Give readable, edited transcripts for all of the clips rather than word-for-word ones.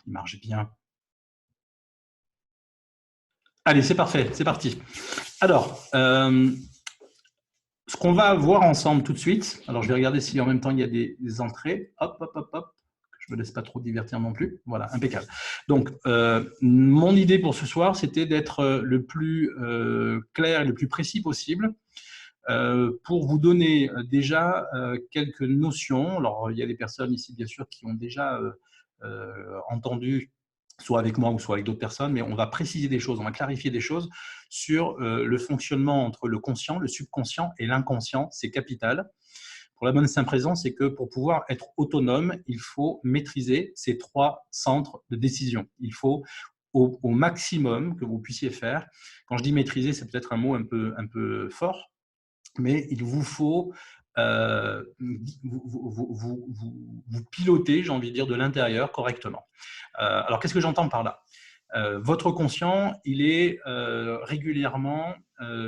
il marche bien. Allez, c'est parfait, c'est parti. Alors, ce qu'on va voir ensemble tout de suite, alors je vais regarder si en même temps il y a des entrées. Hop, hop, hop, hop. Je ne me laisse pas trop divertir non plus. Voilà, impeccable. Donc, mon idée pour ce soir, c'était d'être le plus clair et le plus précis possible pour vous donner déjà quelques notions. Alors, il y a des personnes ici, bien sûr, qui ont déjà entendu, soit avec moi ou soit avec d'autres personnes, mais on va préciser des choses, on va clarifier des choses sur le fonctionnement entre le conscient, le subconscient et l'inconscient. C'est capital. Pour la bonne simple raison, c'est que pour pouvoir être autonome, il faut maîtriser ces 3 centres de décision. Il faut au maximum que vous puissiez faire. Quand je dis maîtriser, c'est peut-être un mot un peu fort, mais il vous faut vous piloter, j'ai envie de dire, de l'intérieur correctement. Alors, qu'est-ce que j'entends par là ? Votre conscient, il est régulièrement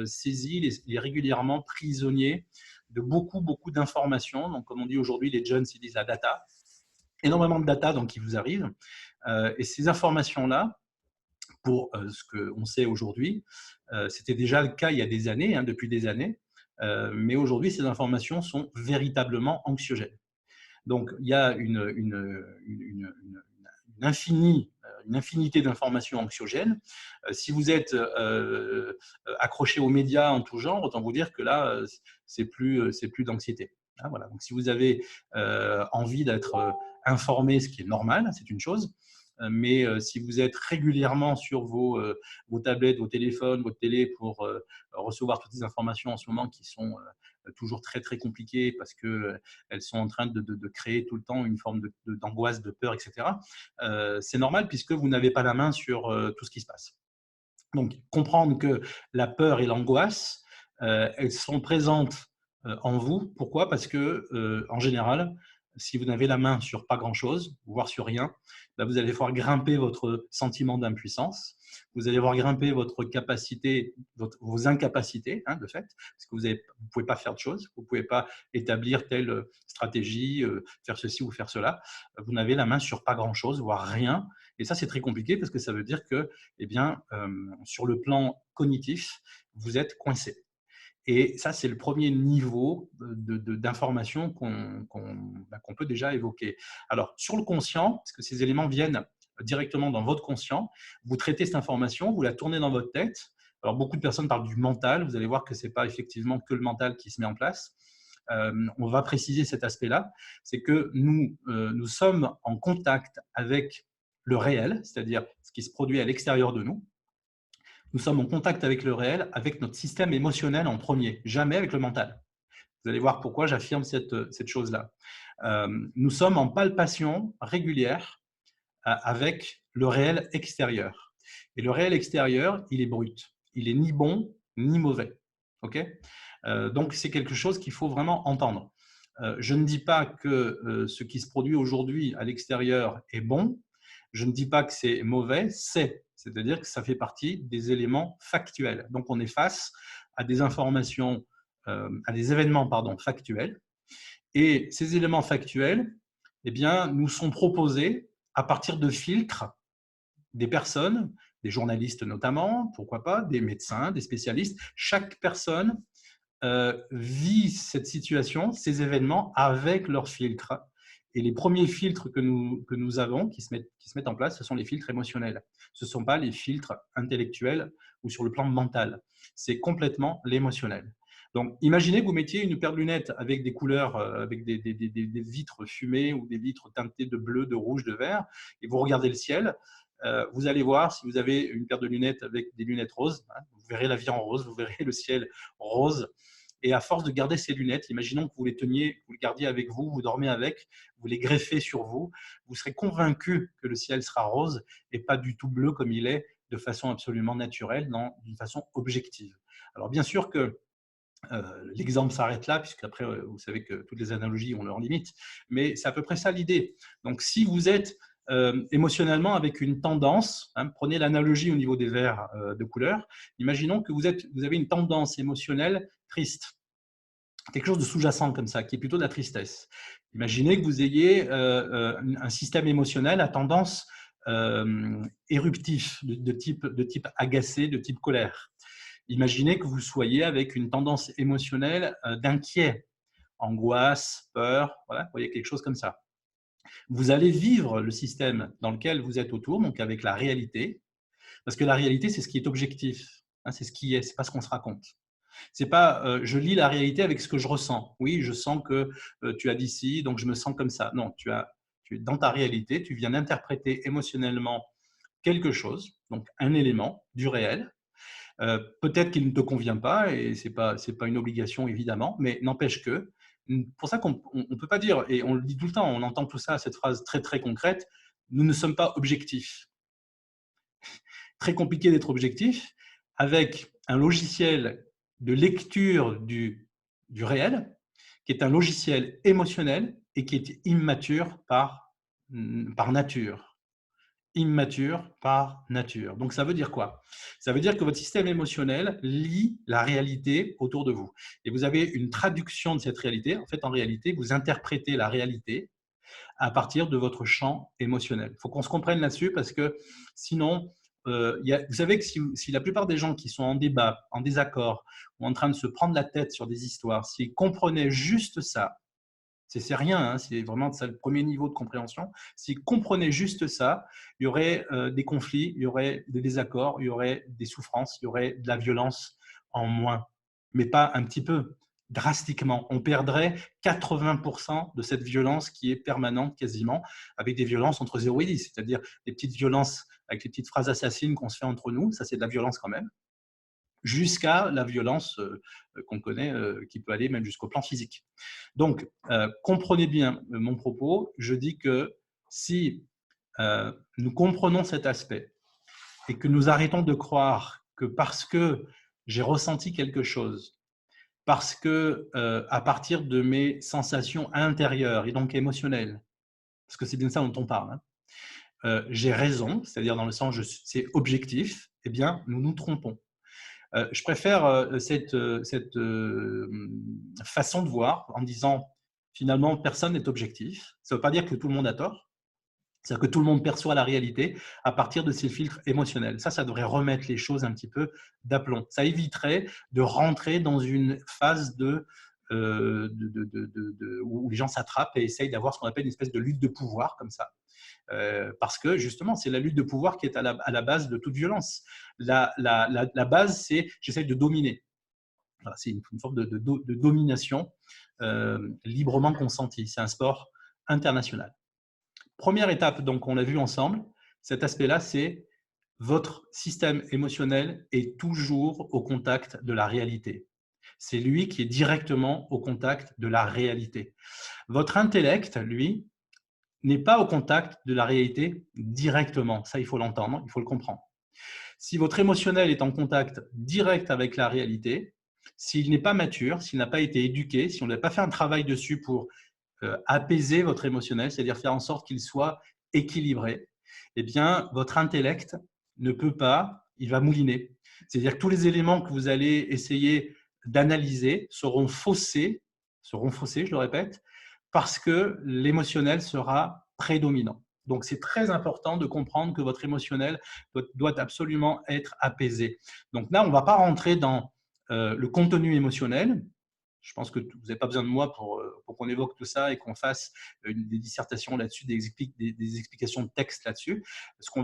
saisi, il est régulièrement prisonnier de beaucoup d'informations. Donc, comme on dit aujourd'hui, les jeunes, ils disent la data. Énormément de data donc, qui vous arrivent. Et ces informations-là, pour ce qu'on sait aujourd'hui, c'était déjà le cas il y a des années, depuis des années, mais aujourd'hui, ces informations sont véritablement anxiogènes. Donc, il y a une infinité d'informations anxiogènes. Si vous êtes accroché aux médias en tout genre, autant vous dire que là, c'est plus d'anxiété. Voilà. Donc, si vous avez envie d'être informé, ce qui est normal, c'est une chose. Mais si vous êtes régulièrement sur vos tablettes, vos téléphones, votre télé pour recevoir toutes les informations en ce moment qui sont toujours très compliquées parce qu'elles sont en train de créer tout le temps une forme d'angoisse, de peur, etc. C'est normal puisque vous n'avez pas la main sur tout ce qui se passe. Donc, comprendre que la peur et l'angoisse, elles sont présentes en vous. Pourquoi ? Parce que, en général, si vous n'avez la main sur pas grand-chose, voire sur rien, là, vous allez voir grimper votre sentiment d'impuissance. Vous allez voir grimper votre capacité, vos incapacités, de fait, parce que vous ne pouvez pas faire de choses, vous ne pouvez pas établir telle stratégie, faire ceci ou faire cela. Vous n'avez la main sur pas grand-chose, voire rien. Et ça, c'est très compliqué parce que ça veut dire que, sur le plan cognitif, vous êtes coincé. Et ça, c'est le premier niveau d'information qu'on peut déjà évoquer. Alors, sur le conscient, parce que ces éléments viennent directement dans votre conscient, vous traitez cette information, vous la tournez dans votre tête. Alors, beaucoup de personnes parlent du mental. Vous allez voir que ce n'est pas effectivement que le mental qui se met en place. On va préciser cet aspect-là. C'est que nous sommes en contact avec le réel, c'est-à-dire ce qui se produit à l'extérieur de nous. Nous sommes en contact avec le réel, avec notre système émotionnel en premier, jamais avec le mental. Vous allez voir pourquoi j'affirme cette chose-là. Nous sommes en palpation régulière avec le réel extérieur. Et le réel extérieur, il est brut. Il est ni bon ni mauvais. Okay ? Donc, c'est quelque chose qu'il faut vraiment entendre. Je ne dis pas que ce qui se produit aujourd'hui à l'extérieur est bon. Je ne dis pas que c'est mauvais, c'est-à-dire que ça fait partie des éléments factuels. Donc, on est face à des informations, à des événements factuels. Et ces éléments factuels, nous sont proposés à partir de filtres des personnes, des journalistes notamment, pourquoi pas, des médecins, des spécialistes. Chaque personne vit cette situation, ces événements avec leurs filtres. Et les premiers filtres que nous avons, qui se mettent en place, ce sont les filtres émotionnels. Ce ne sont pas les filtres intellectuels ou sur le plan mental. C'est complètement l'émotionnel. Donc, imaginez que vous mettiez une paire de lunettes avec des couleurs, avec des vitres fumées ou des vitres teintées de bleu, de rouge, de vert, et vous regardez le ciel. Vous allez voir, si vous avez une paire de lunettes avec des lunettes roses, vous verrez la vie en rose, vous verrez le ciel rose. Et à force de garder ces lunettes, imaginons que vous les teniez, vous les gardiez avec vous, vous dormez avec, vous les greffez sur vous, vous serez convaincu que le ciel sera rose et pas du tout bleu comme il est de façon absolument naturelle, d'une façon objective. Alors bien sûr que l'exemple s'arrête là, puisqu'après, vous savez que toutes les analogies ont leurs limites, mais c'est à peu près ça l'idée. Donc si vous êtes émotionnellement avec une tendance, prenez l'analogie au niveau des verres de couleur, imaginons que vous avez une tendance émotionnelle triste, quelque chose de sous-jacent comme ça, qui est plutôt de la tristesse. Imaginez que vous ayez un système émotionnel à tendance éruptif, de type agacé, de type colère. Imaginez que vous soyez avec une tendance émotionnelle d'inquiet, angoisse, peur, voilà, vous voyez quelque chose comme ça. Vous allez vivre le système dans lequel vous êtes autour, donc avec la réalité, parce que la réalité, c'est ce qui est objectif, hein, c'est ce qui est, c'est pas ce qu'on se raconte. C'est pas je lis la réalité avec ce que je ressens. Oui, je sens que tu as dit ci, donc je me sens comme ça. Non, dans ta réalité, tu viens d'interpréter émotionnellement quelque chose, donc un élément du réel. Peut-être qu'il ne te convient pas et c'est pas une obligation évidemment, mais n'empêche que pour ça qu'on ne peut pas dire, et on le dit tout le temps, on entend tout ça, cette phrase très très concrète, nous ne sommes pas objectifs. Très compliqué d'être objectif avec un logiciel de lecture du réel qui est un logiciel émotionnel et qui est immature par nature. Immature par nature. Donc ça veut dire quoi? Ça veut dire que votre système émotionnel lit la réalité autour de vous. Et vous avez une traduction de cette réalité. En fait, en réalité, vous interprétez la réalité à partir de votre champ émotionnel. Il faut qu'on se comprenne là-dessus parce que sinon, vous savez que si la plupart des gens qui sont en débat, en désaccord ou en train de se prendre la tête sur des histoires, s'ils comprenaient juste ça, c'est rien, hein, c'est vraiment ça, le premier niveau de compréhension. S'ils comprenaient juste ça, il y aurait des conflits, il y aurait des désaccords, il y aurait des souffrances, il y aurait de la violence en moins, mais pas un petit peu, drastiquement. On perdrait 80% de cette violence qui est permanente quasiment, avec des violences entre 0 et 10, c'est-à-dire des petites violences avec les petites phrases assassines qu'on se fait entre nous, ça c'est de la violence quand même, jusqu'à la violence qu'on connaît, qui peut aller même jusqu'au plan physique. Donc, comprenez bien mon propos. Je dis que si nous comprenons cet aspect et que nous arrêtons de croire que parce que j'ai ressenti quelque chose, parce que à partir de mes sensations intérieures et donc émotionnelles, parce que c'est bien ça dont on parle, hein, j'ai raison, c'est-à-dire dans le sens c'est objectif, eh bien, nous nous trompons. Je préfère cette façon de voir en disant finalement personne n'est objectif. Ça ne veut pas dire que tout le monde a tort. C'est-à-dire que tout le monde perçoit la réalité à partir de ses filtres émotionnels. Ça devrait remettre les choses un petit peu d'aplomb. Ça éviterait de rentrer dans une phase où les gens s'attrapent et essayent d'avoir ce qu'on appelle une espèce de lutte de pouvoir comme ça. Parce que justement, c'est la lutte de pouvoir qui est à la base de toute violence. La base, c'est j'essaie de dominer. Voilà, c'est une forme de domination librement consentie. C'est un sport international. Première étape, donc on l'a vu ensemble, cet aspect-là, c'est votre système émotionnel est toujours au contact de la réalité. C'est lui qui est directement au contact de la réalité. Votre intellect, lui, n'est pas au contact de la réalité directement. Ça, il faut l'entendre, il faut le comprendre. Si votre émotionnel est en contact direct avec la réalité, s'il n'est pas mature, s'il n'a pas été éduqué, si on n'a pas fait un travail dessus pour apaiser votre émotionnel, c'est-à-dire faire en sorte qu'il soit équilibré, eh bien, votre intellect ne peut pas, il va mouliner. C'est-à-dire que tous les éléments que vous allez essayer d'analyser seront faussés, je le répète, parce que l'émotionnel sera prédominant. Donc, c'est très important de comprendre que votre émotionnel doit absolument être apaisé. Donc là, on ne va pas rentrer dans le contenu émotionnel. Je pense que vous n'avez pas besoin de moi pour qu'on évoque tout ça et qu'on fasse des dissertations là-dessus, des explications de texte là-dessus. Ce qu'on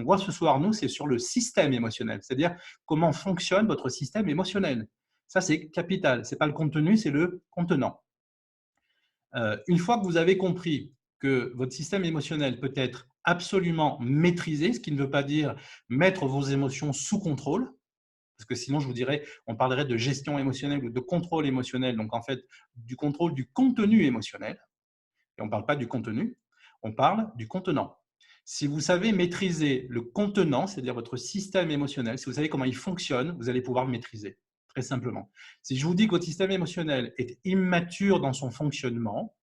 voit ce soir, nous, c'est sur le système émotionnel, c'est-à-dire comment fonctionne votre système émotionnel. Ça, c'est capital. Ce n'est pas le contenu, c'est le contenant. Une fois que vous avez compris que votre système émotionnel peut être absolument maîtrisé, ce qui ne veut pas dire mettre vos émotions sous contrôle, parce que sinon, je vous dirais, on parlerait de gestion émotionnelle ou de contrôle émotionnel, donc en fait, du contrôle du contenu émotionnel. Et on ne parle pas du contenu, on parle du contenant. Si vous savez maîtriser le contenant, c'est-à-dire votre système émotionnel, si vous savez comment il fonctionne, vous allez pouvoir le maîtriser, très simplement. Si je vous dis que votre système émotionnel est immature dans son fonctionnement,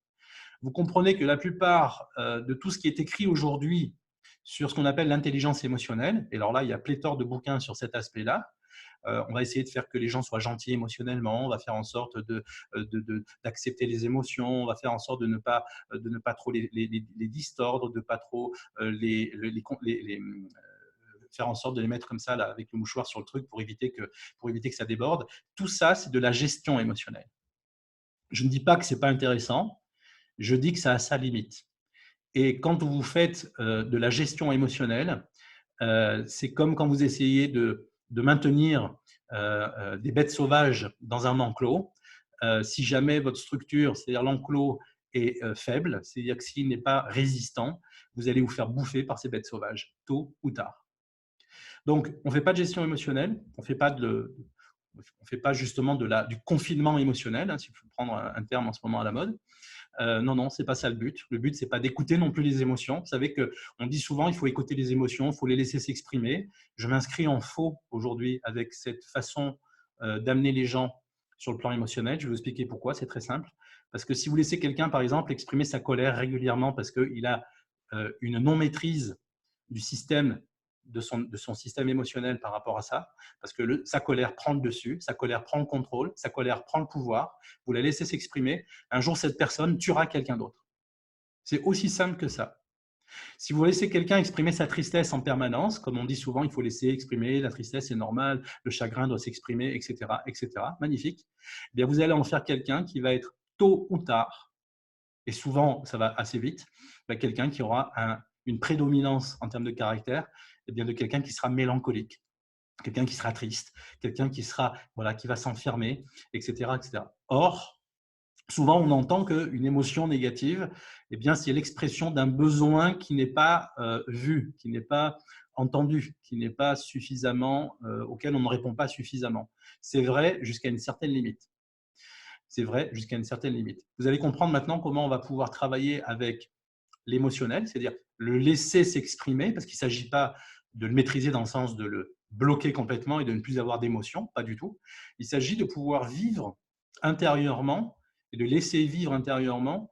vous comprenez que la plupart de tout ce qui est écrit aujourd'hui sur ce qu'on appelle l'intelligence émotionnelle, et alors là, il y a pléthore de bouquins sur cet aspect-là, on va essayer de faire que les gens soient gentils émotionnellement, on va faire en sorte d'accepter les émotions, on va faire en sorte de ne pas trop les distordre, de pas trop faire en sorte de les mettre comme ça là, avec le mouchoir sur le truc pour éviter que ça déborde. Tout ça, c'est de la gestion émotionnelle. Je ne dis pas que ce n'est pas intéressant, je dis que ça a sa limite. Et quand vous faites de la gestion émotionnelle, c'est comme quand vous essayez de maintenir des bêtes sauvages dans un enclos. Si jamais votre structure, c'est-à-dire l'enclos, est faible, c'est-à-dire que s'il n'est pas résistant, vous allez vous faire bouffer par ces bêtes sauvages, tôt ou tard. Donc, on ne fait pas de gestion émotionnelle, on ne fait pas justement du confinement émotionnel, hein, si je peux prendre un terme en ce moment à la mode. Non, c'est pas ça le but. Le but, c'est pas d'écouter non plus les émotions. Vous savez qu'on dit souvent, il faut écouter les émotions, il faut les laisser s'exprimer. Je m'inscris en faux aujourd'hui avec cette façon d'amener les gens sur le plan émotionnel. Je vais vous expliquer pourquoi. C'est très simple. Parce que si vous laissez quelqu'un, par exemple, exprimer sa colère régulièrement parce qu'il a une non-maîtrise du système de son système émotionnel par rapport à ça, parce que sa colère prend le dessus, sa colère prend le contrôle, sa colère prend le pouvoir, vous la laissez s'exprimer, un jour cette personne tuera quelqu'un d'autre. C'est aussi simple que ça. Si vous laissez quelqu'un exprimer sa tristesse en permanence, comme on dit souvent, il faut laisser exprimer, la tristesse est normale, le chagrin doit s'exprimer, etc., magnifique, eh bien vous allez en faire quelqu'un qui va être tôt ou tard, et souvent ça va assez vite, quelqu'un qui aura une prédominance en termes de caractère, eh bien de quelqu'un qui sera mélancolique, quelqu'un qui sera triste, quelqu'un qui va s'enfermer, etc., etc. Or, souvent on entend qu'une émotion négative, eh bien c'est l'expression d'un besoin qui n'est pas vu, qui n'est pas entendu, qui n'est pas suffisamment, auquel on ne répond pas suffisamment. C'est vrai jusqu'à une certaine limite. C'est vrai jusqu'à une certaine limite. Vous allez comprendre maintenant comment on va pouvoir travailler avec l'émotionnel, c'est-à-dire le laisser s'exprimer, parce qu'il ne s'agit pas de le maîtriser dans le sens de le bloquer complètement et de ne plus avoir d'émotion, pas du tout. Il s'agit de pouvoir vivre intérieurement et de laisser vivre intérieurement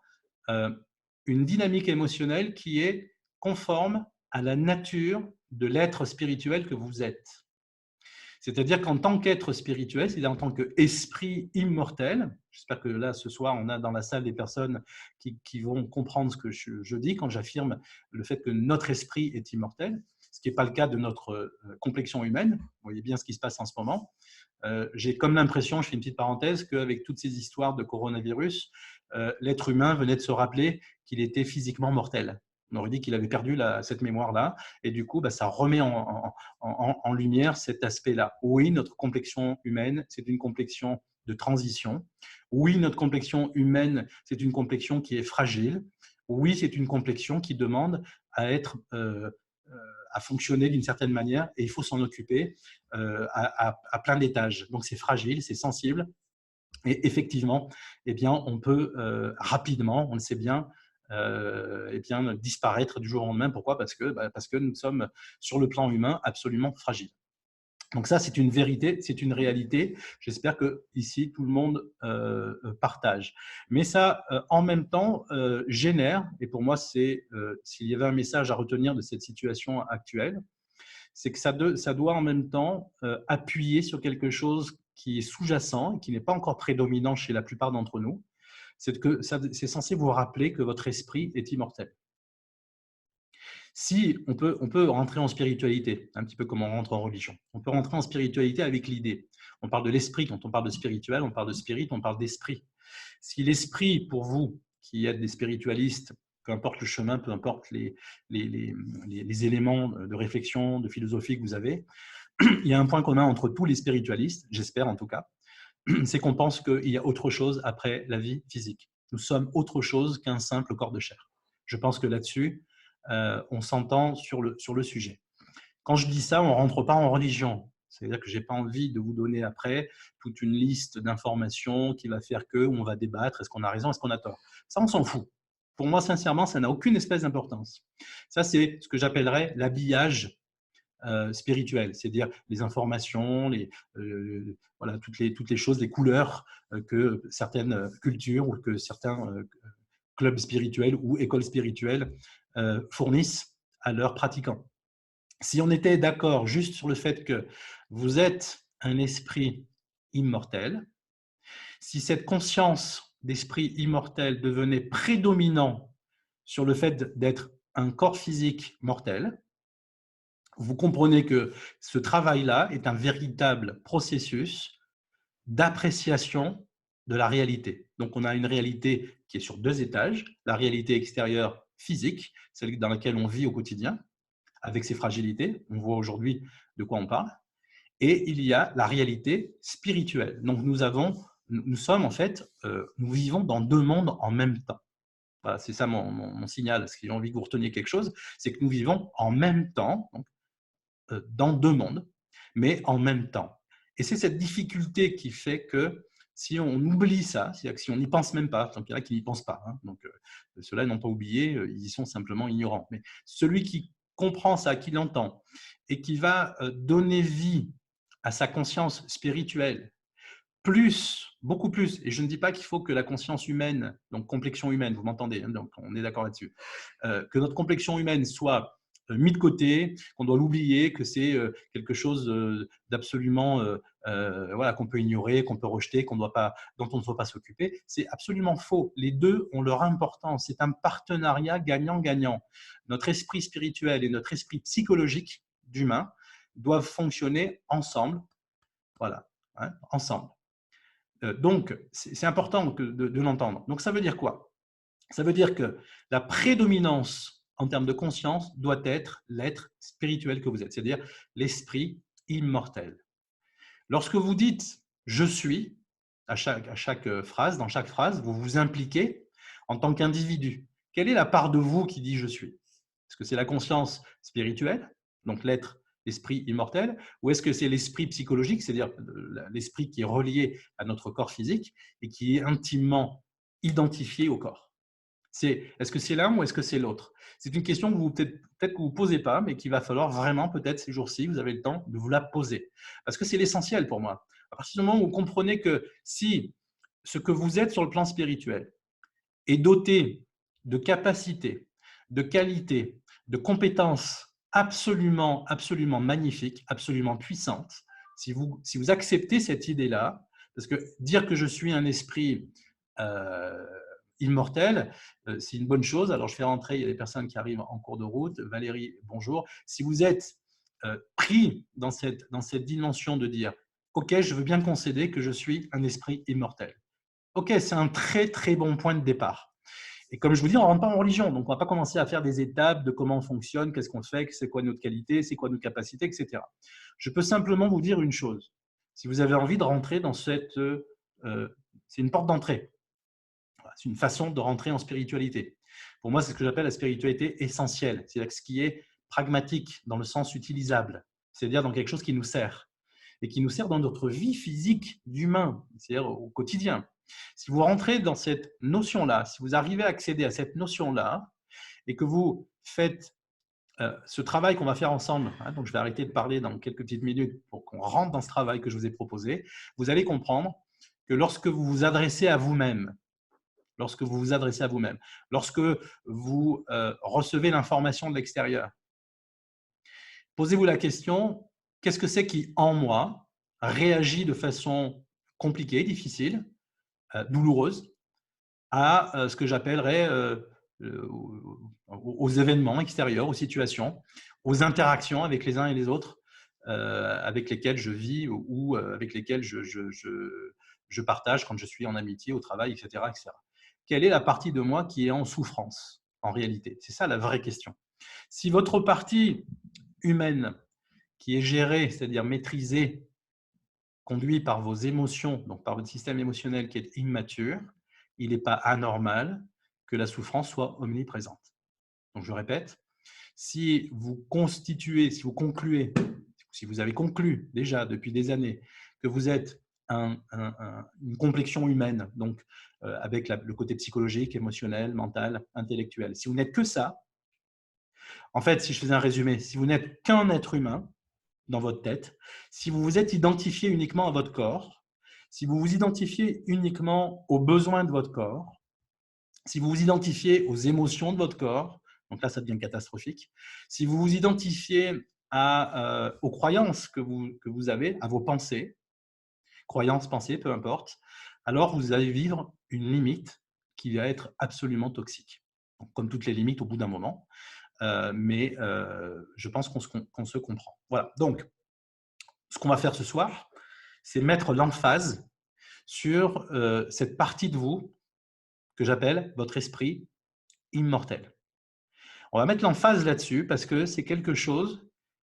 une dynamique émotionnelle qui est conforme à la nature de l'être spirituel que vous êtes. C'est-à-dire qu'en tant qu'être spirituel, c'est-à-dire en tant qu'esprit immortel, j'espère que là, ce soir, on a dans la salle des personnes qui vont comprendre ce que je dis quand j'affirme le fait que notre esprit est immortel, ce qui n'est pas le cas de notre complexion humaine. Vous voyez bien ce qui se passe en ce moment. J'ai comme l'impression, je fais une petite parenthèse, qu'avec toutes ces histoires de coronavirus, l'être humain venait de se rappeler qu'il était physiquement mortel. On aurait dit qu'il avait perdu cette mémoire-là, et du coup, ça remet en lumière cet aspect-là. Oui, notre complexion humaine, c'est une complexion de transition. Oui, notre complexion humaine, c'est une complexion qui est fragile. Oui, c'est une complexion qui demande à fonctionner d'une certaine manière, et il faut s'en occuper à plein d'étages. Donc, c'est fragile, c'est sensible, et effectivement, eh bien, on peut rapidement, on le sait bien, disparaître du jour au lendemain. Pourquoi ? Parce que nous sommes, sur le plan humain, absolument fragiles. Donc ça, c'est une vérité, c'est une réalité. J'espère que ici tout le monde partage. Mais ça, en même temps, génère, et pour moi, s'il y avait un message à retenir de cette situation actuelle, c'est que ça doit en même temps appuyer sur quelque chose qui est sous-jacent et qui n'est pas encore prédominant chez la plupart d'entre nous. C'est censé vous rappeler que votre esprit est immortel. Si on peut rentrer en spiritualité, un petit peu comme on rentre en religion. On peut rentrer en spiritualité avec l'idée. On parle de l'esprit. Quand on parle de spirituel, on parle de spirit, on parle d'esprit. Si l'esprit, pour vous, qui êtes des spiritualistes, peu importe le chemin, peu importe les éléments de réflexion, de philosophie que vous avez, il y a un point commun entre tous les spiritualistes, j'espère en tout cas, c'est qu'on pense qu'il y a autre chose après la vie physique. Nous sommes autre chose qu'un simple corps de chair. Je pense que là-dessus, on s'entend sur le sujet. Quand je dis ça, on ne rentre pas en religion. C'est-à-dire que je n'ai pas envie de vous donner après toute une liste d'informations qui va faire que on va débattre, est-ce qu'on a raison, est-ce qu'on a tort. Ça, on s'en fout. Pour moi, sincèrement, ça n'a aucune espèce d'importance. Ça, c'est ce que j'appellerais l'habillage spirituel, c'est-à-dire les informations, toutes les choses, les couleurs que certaines cultures ou que certains clubs spirituels ou écoles spirituelles fournissent à leurs pratiquants. Si on était d'accord juste sur le fait que vous êtes un esprit immortel, si cette conscience d'esprit immortel devenait prédominant sur le fait d'être un corps physique mortel, vous comprenez que ce travail-là est un véritable processus d'appréciation de la réalité. Donc, on a une réalité qui est sur 2 étages, la réalité extérieure physique, celle dans laquelle on vit au quotidien, avec ses fragilités, on voit aujourd'hui de quoi on parle, et il y a la réalité spirituelle. Donc, nous sommes en fait, nous vivons dans 2 mondes en même temps. Voilà, c'est ça mon signal, si j'ai envie que vous reteniez quelque chose, c'est que nous vivons en même temps, donc, dans 2 mondes, mais en même temps. Et c'est cette difficulté qui fait que si on oublie ça, c'est-à-dire que si on n'y pense même pas, donc il y en a qui n'y pensent pas, hein, donc ceux-là n'ont pas oublié, ils y sont simplement ignorants. Mais celui qui comprend ça, qui l'entend, et qui va donner vie à sa conscience spirituelle, plus, beaucoup plus, et je ne dis pas qu'il faut que la conscience humaine, donc complexion humaine, vous m'entendez, hein, donc on est d'accord là-dessus, que notre complexion humaine soit mis de côté, qu'on doit l'oublier, que c'est quelque chose d'absolument voilà, qu'on peut ignorer, qu'on peut rejeter, dont on ne doit pas s'occuper. C'est absolument faux. Les deux ont leur importance. C'est un partenariat gagnant-gagnant. Notre esprit spirituel et notre esprit psychologique d'humain doivent fonctionner ensemble. Voilà, hein, ensemble. Donc, c'est important de l'entendre. Donc, ça veut dire quoi? Ça veut dire que la prédominance en termes de conscience doit être l'être spirituel que vous êtes, c'est-à-dire l'esprit immortel. Lorsque vous dites « je suis », à chaque phrase, dans chaque phrase, vous vous impliquez en tant qu'individu. Quelle est la part de vous qui dit « je suis » Est-ce que c'est la conscience spirituelle, donc l'être, l'esprit immortel, ou est-ce que c'est l'esprit psychologique, c'est-à-dire l'esprit qui est relié à notre corps physique et qui est intimement identifié au corps? Est-ce que c'est l'un ou est-ce que c'est l'autre? C'est une question que vous peut-être que vous ne posez pas, mais qu'il va falloir vraiment, peut-être ces jours-ci, vous avez le temps de vous la poser. Parce que c'est l'essentiel pour moi. À partir du moment où vous comprenez que si ce que vous êtes sur le plan spirituel est doté de capacités, de qualités, de compétences absolument, absolument magnifiques, absolument puissantes, si vous acceptez cette idée-là, parce que dire que je suis un esprit immortel, c'est une bonne chose. Alors, je fais rentrer, il y a des personnes qui arrivent en cours de route. Valérie, bonjour. Si vous êtes pris dans cette dimension de dire « Ok, je veux bien concéder que je suis un esprit immortel ». Ok, c'est un très, très bon point de départ. Et comme je vous dis, on ne rentre pas en religion, donc on ne va pas commencer à faire des étapes de comment on fonctionne, qu'est-ce qu'on fait, c'est quoi notre qualité, c'est quoi nos capacités, etc. Je peux simplement vous dire une chose. Si vous avez envie de rentrer dans cette… c'est une porte d'entrée. C'est une façon de rentrer en spiritualité. Pour moi, c'est ce que j'appelle la spiritualité essentielle, c'est-à-dire ce qui est pragmatique dans le sens utilisable, c'est-à-dire dans quelque chose qui nous sert et qui nous sert dans notre vie physique d'humain, c'est-à-dire au quotidien. Si vous rentrez dans cette notion-là, si vous arrivez à accéder à cette notion-là et que vous faites ce travail qu'on va faire ensemble, hein, donc je vais arrêter de parler dans quelques petites minutes pour qu'on rentre dans ce travail que je vous ai proposé, vous allez comprendre que lorsque vous vous adressez à vous-même, lorsque vous recevez l'information de l'extérieur, posez-vous la question, qu'est-ce que c'est qui, en moi, réagit de façon compliquée, difficile, douloureuse, à ce que j'appellerais aux événements extérieurs, aux situations, aux interactions avec les uns et les autres, avec lesquels je vis ou avec lesquels je partage quand je suis en amitié, au travail, etc., etc. Quelle est la partie de moi qui est en souffrance, en réalité? C'est ça la vraie question. Si votre partie humaine qui est gérée, c'est-à-dire maîtrisée, conduite par vos émotions, donc par votre système émotionnel qui est immature, il n'est pas anormal que la souffrance soit omniprésente. Donc je répète, si vous concluez, si vous avez conclu déjà depuis des années que vous êtes une complexion humaine, donc avec le côté psychologique, émotionnel, mental, intellectuel. Si vous n'êtes que ça, en fait, si je faisais un résumé, si vous n'êtes qu'un être humain dans votre tête, si vous vous êtes identifié uniquement à votre corps, si vous vous identifiez uniquement aux besoins de votre corps, si vous vous identifiez aux émotions de votre corps, donc là, ça devient catastrophique. Si vous vous identifiez aux croyances que vous avez, à vos pensées, croyances, pensées, peu importe, alors vous allez vivre une limite qui va être absolument toxique. Donc, comme toutes les limites au bout d'un moment, mais je pense qu'on se comprend. Voilà, donc ce qu'on va faire ce soir, c'est mettre l'emphase sur cette partie de vous que j'appelle votre esprit immortel. On va mettre l'emphase là-dessus parce que c'est quelque chose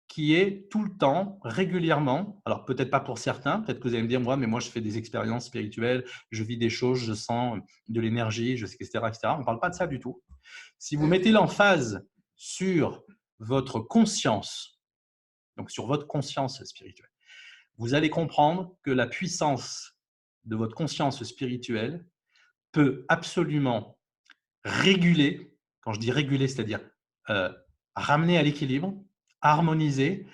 qui est tout le temps, régulièrement, alors peut-être pas pour certains, peut-être que vous allez me dire, moi, mais moi je fais des expériences spirituelles, je vis des choses, je sens de l'énergie, etc., etc. On ne parle pas de ça du tout. Si vous mettez l'emphase sur votre conscience, donc sur votre conscience spirituelle, vous allez comprendre que la puissance de votre conscience spirituelle peut absolument réguler, quand je dis réguler, c'est-à-dire ramener à l'équilibre, harmoniser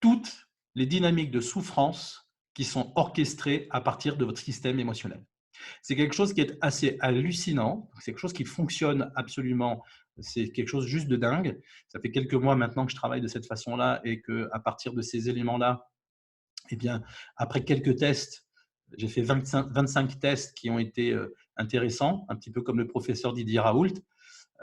toutes les dynamiques de souffrance qui sont orchestrées à partir de votre système émotionnel. C'est quelque chose qui est assez hallucinant, c'est quelque chose qui fonctionne absolument, c'est quelque chose juste de dingue. Ça fait quelques mois maintenant que je travaille de cette façon-là et qu'à partir de ces éléments-là, eh bien, après quelques tests, j'ai fait 25 tests qui ont été intéressants, un petit peu comme le professeur Didier Raoult,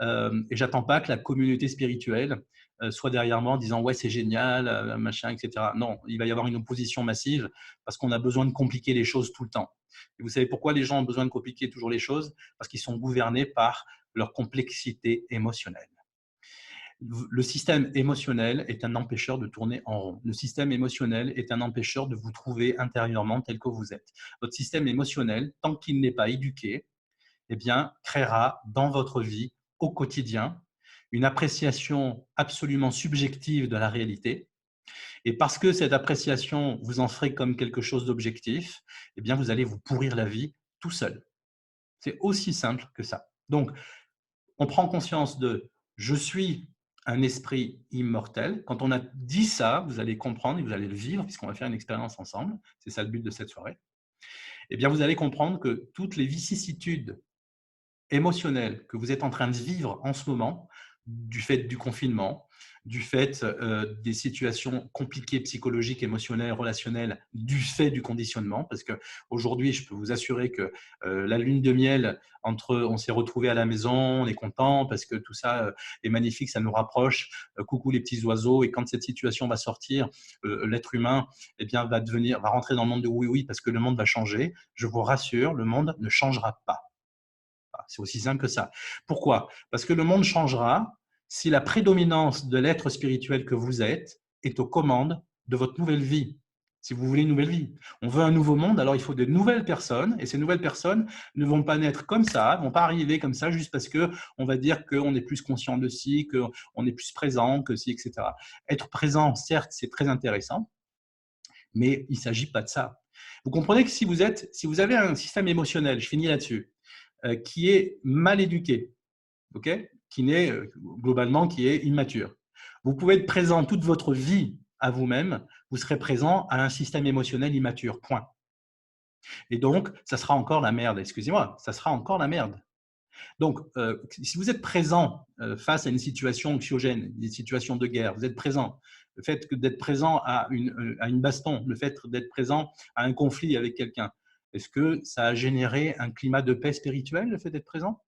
et j'attends pas que la communauté spirituelle soit derrière moi en disant ouais c'est génial, machin, etc. Non, il va y avoir une opposition massive parce qu'on a besoin de compliquer les choses tout le temps. Et vous savez pourquoi les gens ont besoin de compliquer toujours les choses? Parce qu'ils sont gouvernés par leur complexité émotionnelle. Le système émotionnel est un empêcheur de tourner en rond. Le système émotionnel est un empêcheur de vous trouver intérieurement tel que vous êtes. Votre système émotionnel, tant qu'il n'est pas éduqué, eh bien, créera dans votre vie au quotidien une appréciation absolument subjective de la réalité. Et parce que cette appréciation, vous en ferez comme quelque chose d'objectif, eh bien, vous allez vous pourrir la vie tout seul. C'est aussi simple que ça. Donc, on prend conscience de « je suis un esprit immortel ». Quand on a dit ça, vous allez comprendre et vous allez le vivre, puisqu'on va faire une expérience ensemble. C'est ça le but de cette soirée. Eh bien, vous allez comprendre que toutes les vicissitudes émotionnelles que vous êtes en train de vivre en ce moment, du fait du confinement, du fait des situations compliquées psychologiques, émotionnelles, relationnelles, du fait du conditionnement, parce qu'aujourd'hui, je peux vous assurer que la lune de miel, entre on s'est retrouvé à la maison, on est content parce que tout ça est magnifique, ça nous rapproche, coucou les petits oiseaux, et quand cette situation va sortir, l'être humain eh bien, va rentrer dans le monde de oui-oui parce que le monde va changer. Je vous rassure, le monde ne changera pas. C'est aussi simple que ça. Pourquoi? Parce que le monde changera si la prédominance de l'être spirituel que vous êtes est aux commandes de votre nouvelle vie. Si vous voulez une nouvelle vie. On veut un nouveau monde, alors il faut de nouvelles personnes, et ces nouvelles personnes ne vont pas naître comme ça, ne vont pas arriver comme ça juste parce qu'on va dire qu'on est plus conscient de ci, qu'on est plus présent, que ci, etc. Être présent, certes, c'est très intéressant, mais il ne s'agit pas de ça. Vous comprenez que si vous avez un système émotionnel, je finis là-dessus, qui est mal éduqué, okay, globalement qui est immature. Vous pouvez être présent toute votre vie à vous-même, vous serez présent à un système émotionnel immature, point. Et donc, ça sera encore la merde, excusez-moi, ça sera encore la merde. Donc, si vous êtes présent face à une situation anxiogène, une situation de guerre, vous êtes présent, le fait d'être présent à une baston, le fait d'être présent à un conflit avec quelqu'un, est-ce que ça a généré un climat de paix spirituelle, le fait d'être présent?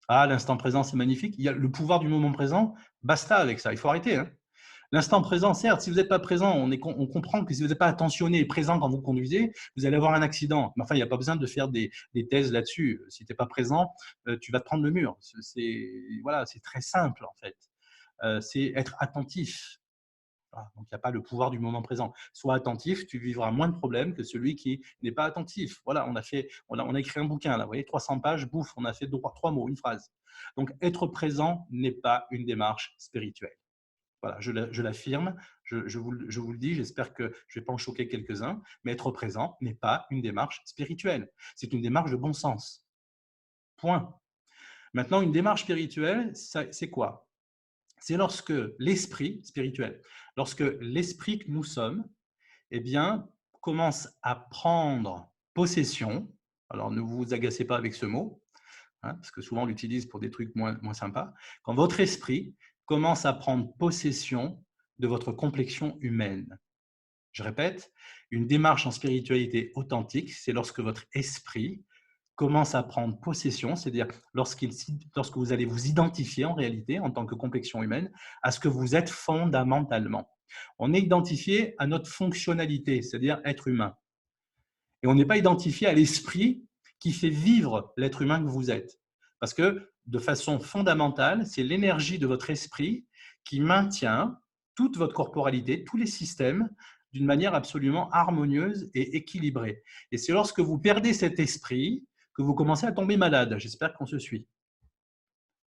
Ah, l'instant présent, c'est magnifique. Il y a le pouvoir du moment présent, basta avec ça, il faut arrêter. Hein. L'instant présent, certes, si vous n'êtes pas présent, on comprend que si vous n'êtes pas attentionné et présent quand vous conduisez, vous allez avoir un accident. Mais enfin, il n'y a pas besoin de faire des thèses là-dessus. Si tu n'es pas présent, tu vas te prendre le mur. Voilà, c'est très simple en fait. C'est être attentif. Voilà, donc, il n'y a pas le pouvoir du moment présent. Sois attentif, tu vivras moins de problèmes que celui qui n'est pas attentif. Voilà, on a écrit un bouquin, là, vous voyez, 300 pages, bouf, on a fait trois mots, une phrase. Donc, être présent n'est pas une démarche spirituelle. Voilà, je l'affirme, je vous le dis, j'espère que je ne vais pas en choquer quelques-uns, mais être présent n'est pas une démarche spirituelle. C'est une démarche de bon sens. Point. Maintenant, une démarche spirituelle, c'est quoi? C'est lorsque l'esprit spirituel, lorsque l'esprit que nous sommes, eh bien, commence à prendre possession. Alors, ne vous agacez pas avec ce mot, hein, parce que souvent on l'utilise pour des trucs moins sympas. Quand votre esprit commence à prendre possession de votre complexion humaine. Je répète, une démarche en spiritualité authentique, c'est lorsque votre esprit commence à prendre possession, c'est-à-dire lorsque vous allez vous identifier en réalité, en tant que complexion humaine, à ce que vous êtes fondamentalement. On est identifié à notre fonctionnalité, c'est-à-dire être humain. Et on n'est pas identifié à l'esprit qui fait vivre l'être humain que vous êtes. Parce que de façon fondamentale, c'est l'énergie de votre esprit qui maintient toute votre corporalité, tous les systèmes, d'une manière absolument harmonieuse et équilibrée. Et c'est lorsque vous perdez cet esprit que vous commencez à tomber malade. J'espère qu'on se suit.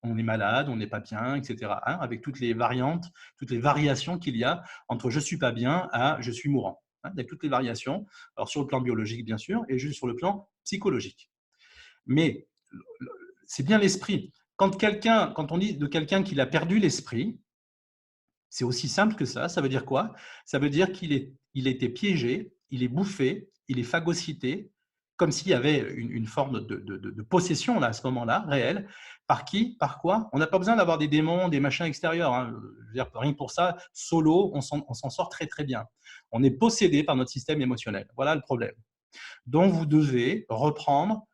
On est malade, on n'est pas bien, etc. Hein, avec toutes les variantes, toutes les variations qu'il y a entre je suis pas bien à je suis mourant. Hein, avec toutes les variations, alors sur le plan biologique bien sûr, et juste sur le plan psychologique. Mais c'est bien l'esprit. Quand on dit de quelqu'un qu'il a perdu l'esprit, c'est aussi simple que ça. Ça veut dire quoi? Ça veut dire il a été piégé, il est bouffé, il est phagocyté, comme s'il y avait une forme de possession là, à ce moment-là, réelle. Par qui? Par quoi? On n'a pas besoin d'avoir des démons, des machins extérieurs. Hein. Je veux dire, rien que pour ça, solo, on s'en sort très très bien. On est possédé par notre système émotionnel. Voilà le problème. Donc, vous devez reprendre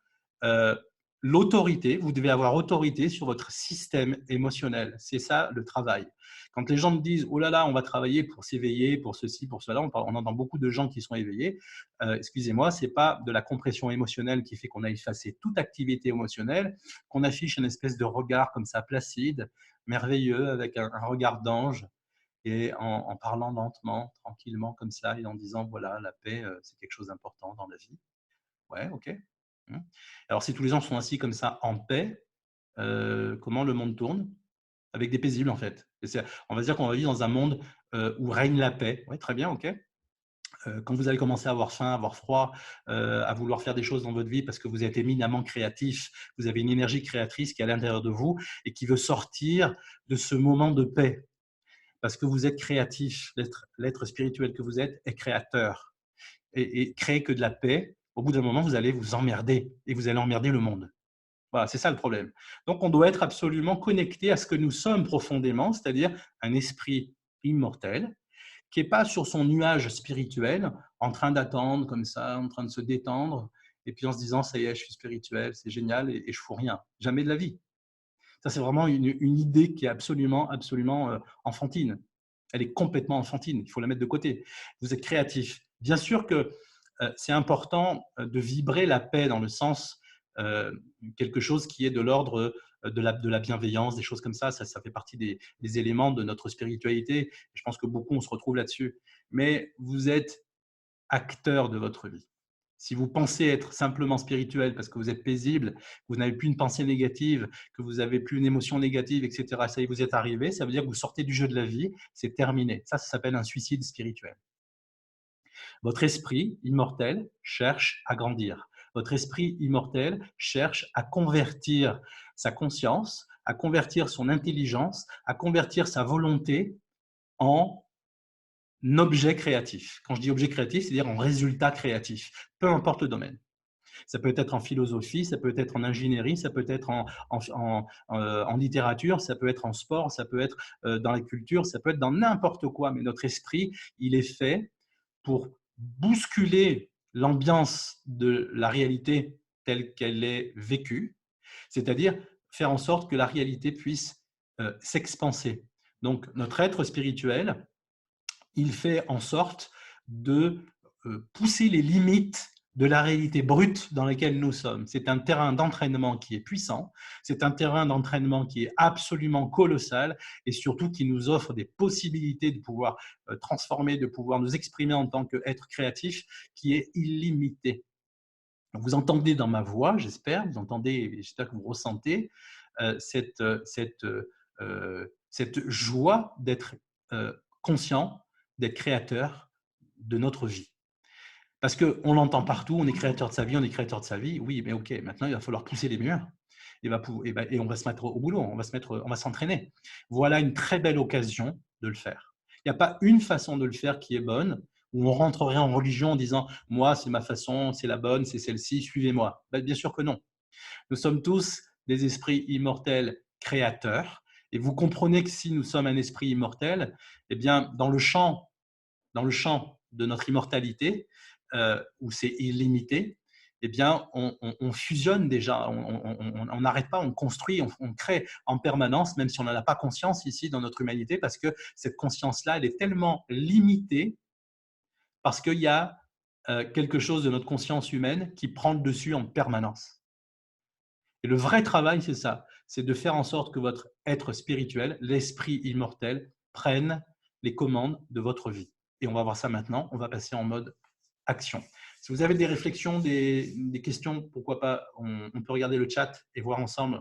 euh, l'autorité, vous devez avoir autorité sur votre système émotionnel. C'est ça le travail. Quand les gens me disent « Oh là là, on va travailler pour s'éveiller, pour ceci, pour cela », on entend beaucoup de gens qui sont éveillés. Excusez-moi, ce n'est pas de la compression émotionnelle qui fait qu'on a effacé toute activité émotionnelle, qu'on affiche une espèce de regard comme ça, placide, merveilleux, avec un regard d'ange, et en parlant lentement, tranquillement comme ça, et en disant « Voilà, la paix, c'est quelque chose d'important dans la vie ». Ouais, ok. Alors, si tous les gens sont assis comme ça en paix, comment le monde tourne? Avec des paisibles, en fait. On va dire qu'on va vivre dans un monde où règne la paix. Oui, très bien, ok. Quand vous allez commencer à avoir faim, à avoir froid, à vouloir faire des choses dans votre vie parce que vous êtes éminemment créatif, vous avez une énergie créatrice qui est à l'intérieur de vous et qui veut sortir de ce moment de paix. Parce que vous êtes créatif, l'être spirituel que vous êtes est créateur. Et créer que de la paix, au bout d'un moment, vous allez vous emmerder et vous allez emmerder le monde. Voilà, c'est ça le problème. Donc, on doit être absolument connecté à ce que nous sommes profondément, c'est-à-dire un esprit immortel qui n'est pas sur son nuage spirituel, en train d'attendre comme ça, en train de se détendre, et puis en se disant, ça y est, je suis spirituel, c'est génial, et je ne fous rien. Jamais de la vie. Ça, c'est vraiment une idée qui est absolument, absolument enfantine. Elle est complètement enfantine, il faut la mettre de côté. Vous êtes créatif. Bien sûr que c'est important de vibrer la paix dans le sens quelque chose qui est de l'ordre de la bienveillance, des choses comme ça. Ça fait partie des éléments de notre spiritualité. Je pense que beaucoup, on se retrouve là-dessus. Mais vous êtes acteur de votre vie. Si vous pensez être simplement spirituel parce que vous êtes paisible, que vous n'avez plus une pensée négative, que vous n'avez plus une émotion négative, etc., ça y est, vous êtes arrivé, ça veut dire que vous sortez du jeu de la vie, c'est terminé. Ça s'appelle un suicide spirituel. Votre esprit immortel cherche à grandir. Votre esprit immortel cherche à convertir sa conscience, à convertir son intelligence, à convertir sa volonté en objet créatif. Quand je dis objet créatif, c'est-à-dire en résultat créatif, peu importe le domaine. Ça peut être en philosophie, ça peut être en ingénierie, ça peut être en littérature, ça peut être en sport, ça peut être dans la culture, ça peut être dans n'importe quoi. Mais notre esprit, il est fait pour bousculer l'ambiance de la réalité telle qu'elle est vécue, c'est-à-dire faire en sorte que la réalité puisse s'expanser. Donc, notre être spirituel, il fait en sorte de pousser les limites de la réalité brute dans laquelle nous sommes. C'est un terrain d'entraînement qui est puissant, c'est un terrain d'entraînement qui est absolument colossal et surtout qui nous offre des possibilités de pouvoir transformer, de pouvoir nous exprimer en tant qu'être créatif qui est illimité. Vous entendez dans ma voix, j'espère, vous entendez, j'espère que vous ressentez cette joie d'être conscient, d'être créateur de notre vie. Parce qu'on l'entend partout, on est créateur de sa vie, on est créateur de sa vie. Oui, mais ok, maintenant il va falloir pousser les murs et on va se mettre au boulot, on va s'entraîner. Voilà une très belle occasion de le faire. Il n'y a pas une façon de le faire qui est bonne, où on rentrerait en religion en disant « moi, c'est ma façon, c'est la bonne, c'est celle-ci, suivez-moi ». Bien sûr que non. Nous sommes tous des esprits immortels créateurs Et vous comprenez que si nous sommes un esprit immortel, eh bien, dans le champ de notre immortalité, où c'est illimité, eh bien, on fusionne déjà, on n'arrête pas, on construit, on crée en permanence, même si on n'en a pas conscience ici dans notre humanité, parce que cette conscience-là, elle est tellement limitée, parce qu'il y a quelque chose de notre conscience humaine qui prend le dessus en permanence. Et le vrai travail, c'est ça, c'est de faire en sorte que votre être spirituel, l'esprit immortel, prenne les commandes de votre vie. Et on va voir ça maintenant, on va passer en mode action. Si vous avez des réflexions, des questions, pourquoi pas, on peut regarder le chat et voir ensemble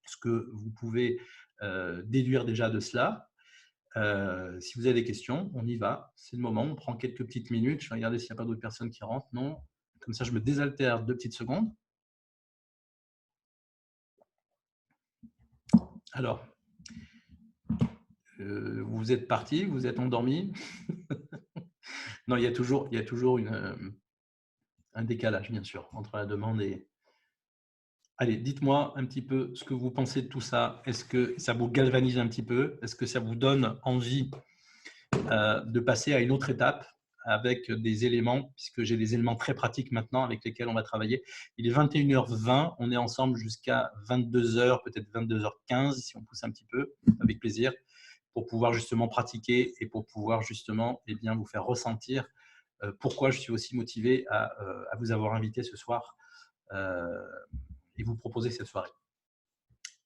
ce que vous pouvez déduire déjà de cela. Si vous avez des questions, on y va. C'est le moment, on prend quelques petites minutes. Je vais regarder s'il n'y a pas d'autres personnes qui rentrent. Non. Comme ça, je me désaltère 2 petites secondes. Alors, vous êtes parti, vous êtes endormi. Non, il y a toujours un décalage, bien sûr, entre la demande et… Allez, dites-moi un petit peu ce que vous pensez de tout ça. Est-ce que ça vous galvanise un petit peu? Est-ce que ça vous donne envie de passer à une autre étape avec des éléments, puisque j'ai des éléments très pratiques maintenant avec lesquels on va travailler. Il est 21h20, on est ensemble jusqu'à 22h, peut-être 22h15, si on pousse un petit peu, avec plaisir, pour pouvoir justement pratiquer et pour pouvoir justement bien, vous faire ressentir pourquoi je suis aussi motivé à vous avoir invité ce soir et vous proposer cette soirée.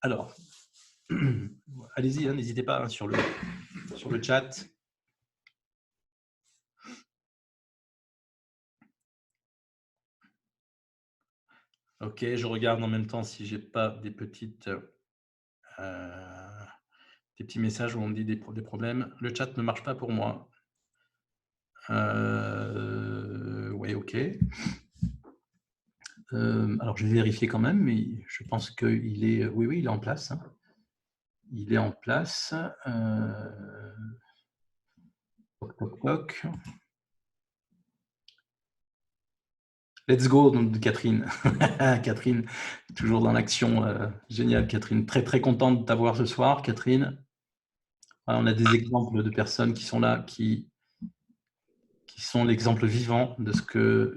Alors, allez-y, n'hésitez pas sur le chat. Ok, je regarde en même temps si j'ai pas des petits messages où on me dit des problèmes. Le chat ne marche pas pour moi. Oui, ok. Alors, je vais vérifier quand même, mais je pense qu'il est… Oui, il est en place. Hein. Il est en place. Toc, toc, toc. Let's go, donc, Catherine. Catherine, toujours dans l'action. Génial, Catherine. Très, très contente de t'avoir ce soir, Catherine. On a des exemples de personnes qui sont là, qui sont l'exemple vivant de ce que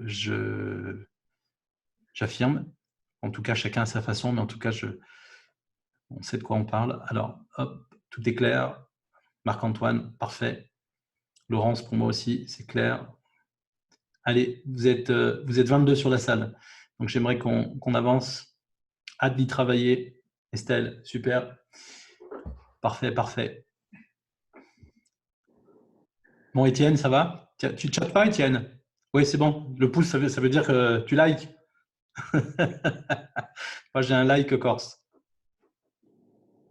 j'affirme. En tout cas, chacun à sa façon, mais en tout cas, on sait de quoi on parle. Alors, hop, tout est clair. Marc-Antoine, parfait. Laurence, pour moi aussi, c'est clair. Allez, vous êtes 22 sur la salle. Donc, j'aimerais qu'on avance. Hâte d'y travailler. Estelle, super. Parfait, parfait. Bon, Étienne, ça va? Tu ne chattes pas, Étienne? Oui, c'est bon. Le pouce, ça veut dire que tu likes. Moi, j'ai un like corse.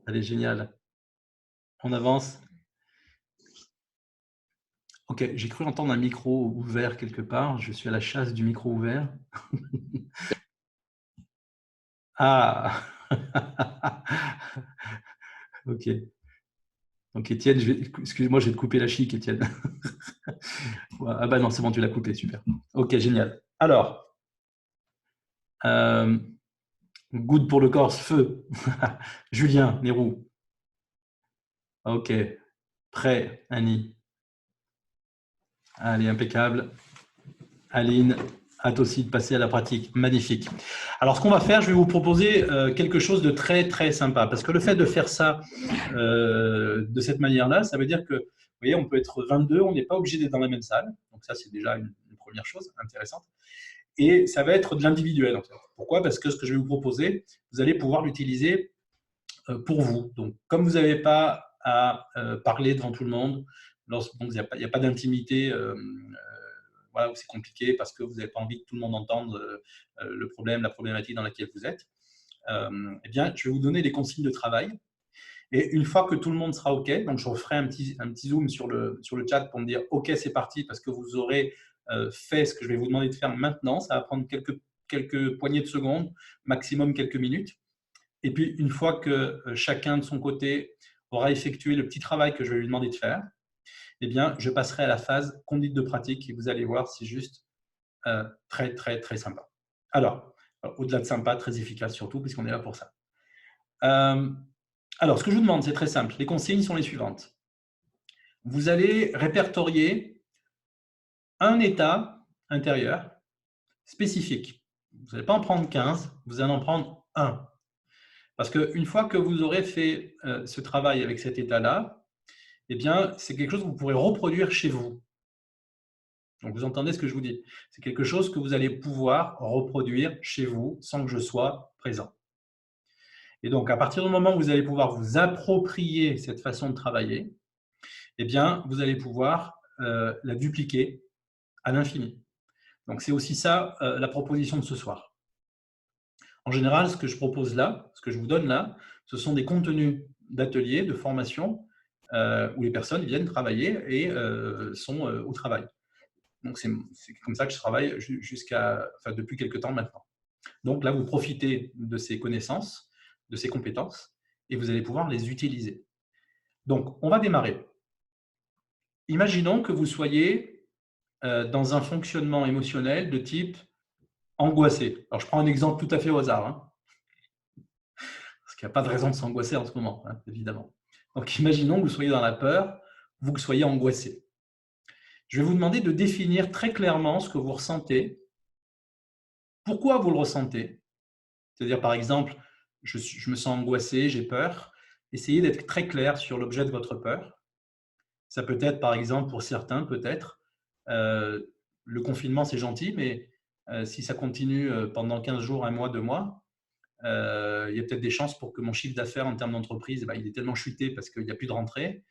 Allez, génial. On avance. Ok, j'ai cru entendre un micro ouvert quelque part. Je suis à la chasse du micro ouvert. Ah. Ok. Donc, Étienne, excuse-moi, je vais te couper la chic, Étienne. Ah bah non, c'est bon, tu l'as coupé, super. Ok, génial. Alors, good pour le Corse, feu. Julien, Nérou. Ok, prêt, Annie. Allez, impeccable. Aline, hâte aussi de passer à la pratique. Magnifique. Alors, ce qu'on va faire, je vais vous proposer quelque chose de très, très sympa. Parce que le fait de faire ça de cette manière-là, ça veut dire que, vous voyez, on peut être 22, on n'est pas obligé d'être dans la même salle. Donc, ça, c'est déjà une première chose intéressante. Et ça va être de l'individuel, en fait. Pourquoi? Parce que ce que je vais vous proposer, vous allez pouvoir l'utiliser pour vous. Donc, comme vous n'avez pas à parler devant tout le monde, donc il n'y a pas d'intimité voilà, où c'est compliqué parce que vous n'avez pas envie que tout le monde entende le problème, la problématique dans laquelle vous êtes, eh bien, je vais vous donner des consignes de travail. Et une fois que tout le monde sera OK, donc je referai un petit zoom sur le chat pour me dire OK, c'est parti, parce que vous aurez fait ce que je vais vous demander de faire maintenant. Ça va prendre quelques poignées de secondes, maximum quelques minutes. Et puis, une fois que chacun de son côté aura effectué le petit travail que je vais lui demander de faire, eh bien, je passerai à la phase conduite de pratique et vous allez voir, c'est juste très, très, très sympa. Alors, au-delà de sympa, très efficace surtout, puisqu'on est là pour ça. Alors, ce que je vous demande, c'est très simple. Les consignes sont les suivantes. Vous allez répertorier un état intérieur spécifique. Vous n'allez pas en prendre 15, vous allez en prendre un. Parce qu'une fois que vous aurez fait ce travail avec cet état-là, eh bien, c'est quelque chose que vous pourrez reproduire chez vous. Donc, vous entendez ce que je vous dis. C'est quelque chose que vous allez pouvoir reproduire chez vous sans que je sois présent. Et donc, à partir du moment où vous allez pouvoir vous approprier cette façon de travailler, eh bien, vous allez pouvoir la dupliquer à l'infini. Donc, c'est aussi ça la proposition de ce soir. En général, ce que je propose là, ce que je vous donne là, ce sont des contenus d'ateliers, de formation, où les personnes viennent travailler et sont au travail. Donc, c'est comme ça que je travaille depuis quelques temps maintenant. Donc là, vous profitez de ces connaissances, de ces compétences, et vous allez pouvoir les utiliser. Donc, on va démarrer. Imaginons que vous soyez dans un fonctionnement émotionnel de type angoissé. Alors, je prends un exemple tout à fait au hasard, hein, parce qu'il n'y a pas de raison de s'angoisser en ce moment, hein, évidemment. Donc, imaginons que vous soyez dans la peur, vous que soyez angoissé. Je vais vous demander de définir très clairement ce que vous ressentez, pourquoi vous le ressentez. C'est-à-dire, par exemple, je me sens angoissé, j'ai peur. Essayez d'être très clair sur l'objet de votre peur. Ça peut être, par exemple, pour certains, peut-être, le confinement, c'est gentil, mais si ça continue pendant 15 jours, un mois, 2 mois, il y a peut-être des chances pour que mon chiffre d'affaires en termes d'entreprise, il est tellement chuté parce qu'il n'y a plus de rentrée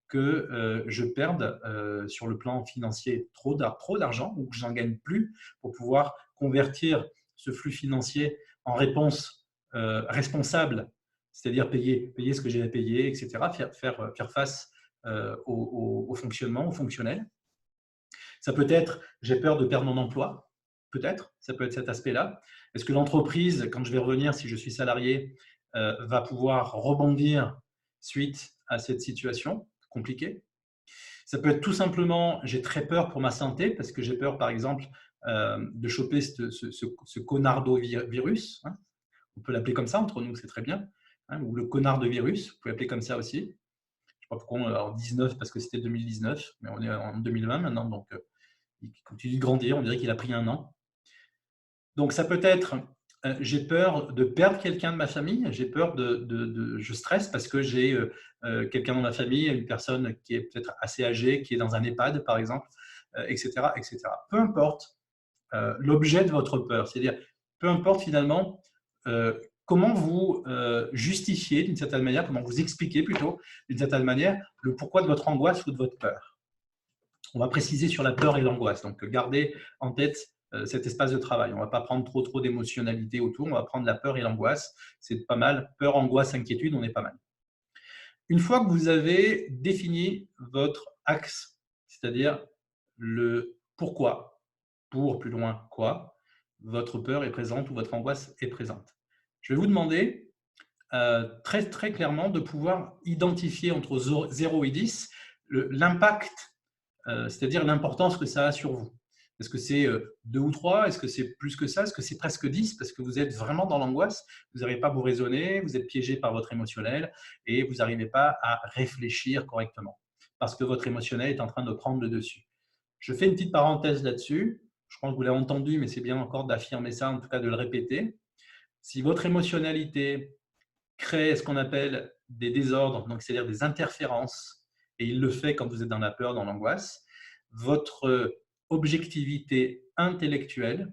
que je perde sur le plan financier trop d'argent ou que je n'en gagne plus pour pouvoir convertir ce flux financier en réponse responsable, c'est-à-dire payer ce que j'ai à payer, etc., faire face au fonctionnement, au fonctionnel. Ça peut être, j'ai peur de perdre mon emploi, peut-être, ça peut être cet aspect-là. Est-ce que l'entreprise, quand je vais revenir, si je suis salarié, va pouvoir rebondir suite à cette situation compliquée? Ça peut être tout simplement, j'ai très peur pour ma santé, parce que j'ai peur, par exemple, de choper ce conardo-virus, hein. On peut l'appeler comme ça entre nous, c'est très bien, hein, ou le connard de virus, vous pouvez l'appeler comme ça aussi. Je ne sais pas pourquoi en 19, parce que c'était 2019, mais on est en 2020 maintenant, donc il continue de grandir, on dirait qu'il a pris un an. Donc ça peut être, j'ai peur de perdre quelqu'un de ma famille, j'ai peur je stresse parce que j'ai quelqu'un dans ma famille, une personne qui est peut-être assez âgée, qui est dans un EHPAD par exemple, etc., etc. Peu importe l'objet de votre peur, c'est-à-dire peu importe finalement comment vous justifiez d'une certaine manière, comment vous expliquez plutôt d'une certaine manière le pourquoi de votre angoisse ou de votre peur. On va préciser sur la peur et l'angoisse. Donc, gardez en tête cet espace de travail. On ne va pas prendre trop d'émotionnalité autour. On va prendre la peur et l'angoisse. C'est pas mal. Peur, angoisse, inquiétude, on est pas mal. Une fois que vous avez défini votre axe, c'est-à-dire le pourquoi, pour plus loin quoi, votre peur est présente ou votre angoisse est présente. Je vais vous demander très clairement de pouvoir identifier entre 0 et 10 l'impact, c'est-à-dire l'importance que ça a sur vous. Est-ce que c'est 2 ou 3? Est-ce que c'est plus que ça? Est-ce que c'est presque 10? Parce que vous êtes vraiment dans l'angoisse, vous n'arrivez pas à vous raisonner, vous êtes piégé par votre émotionnel et vous n'arrivez pas à réfléchir correctement parce que votre émotionnel est en train de prendre le dessus. Je fais une petite parenthèse là-dessus. Je crois que vous l'avez entendu, mais c'est bien encore d'affirmer ça, en tout cas de le répéter. Si votre émotionnalité crée ce qu'on appelle des désordres, donc c'est-à-dire des interférences, et il le fait quand vous êtes dans la peur, dans l'angoisse, votre objectivité intellectuelle,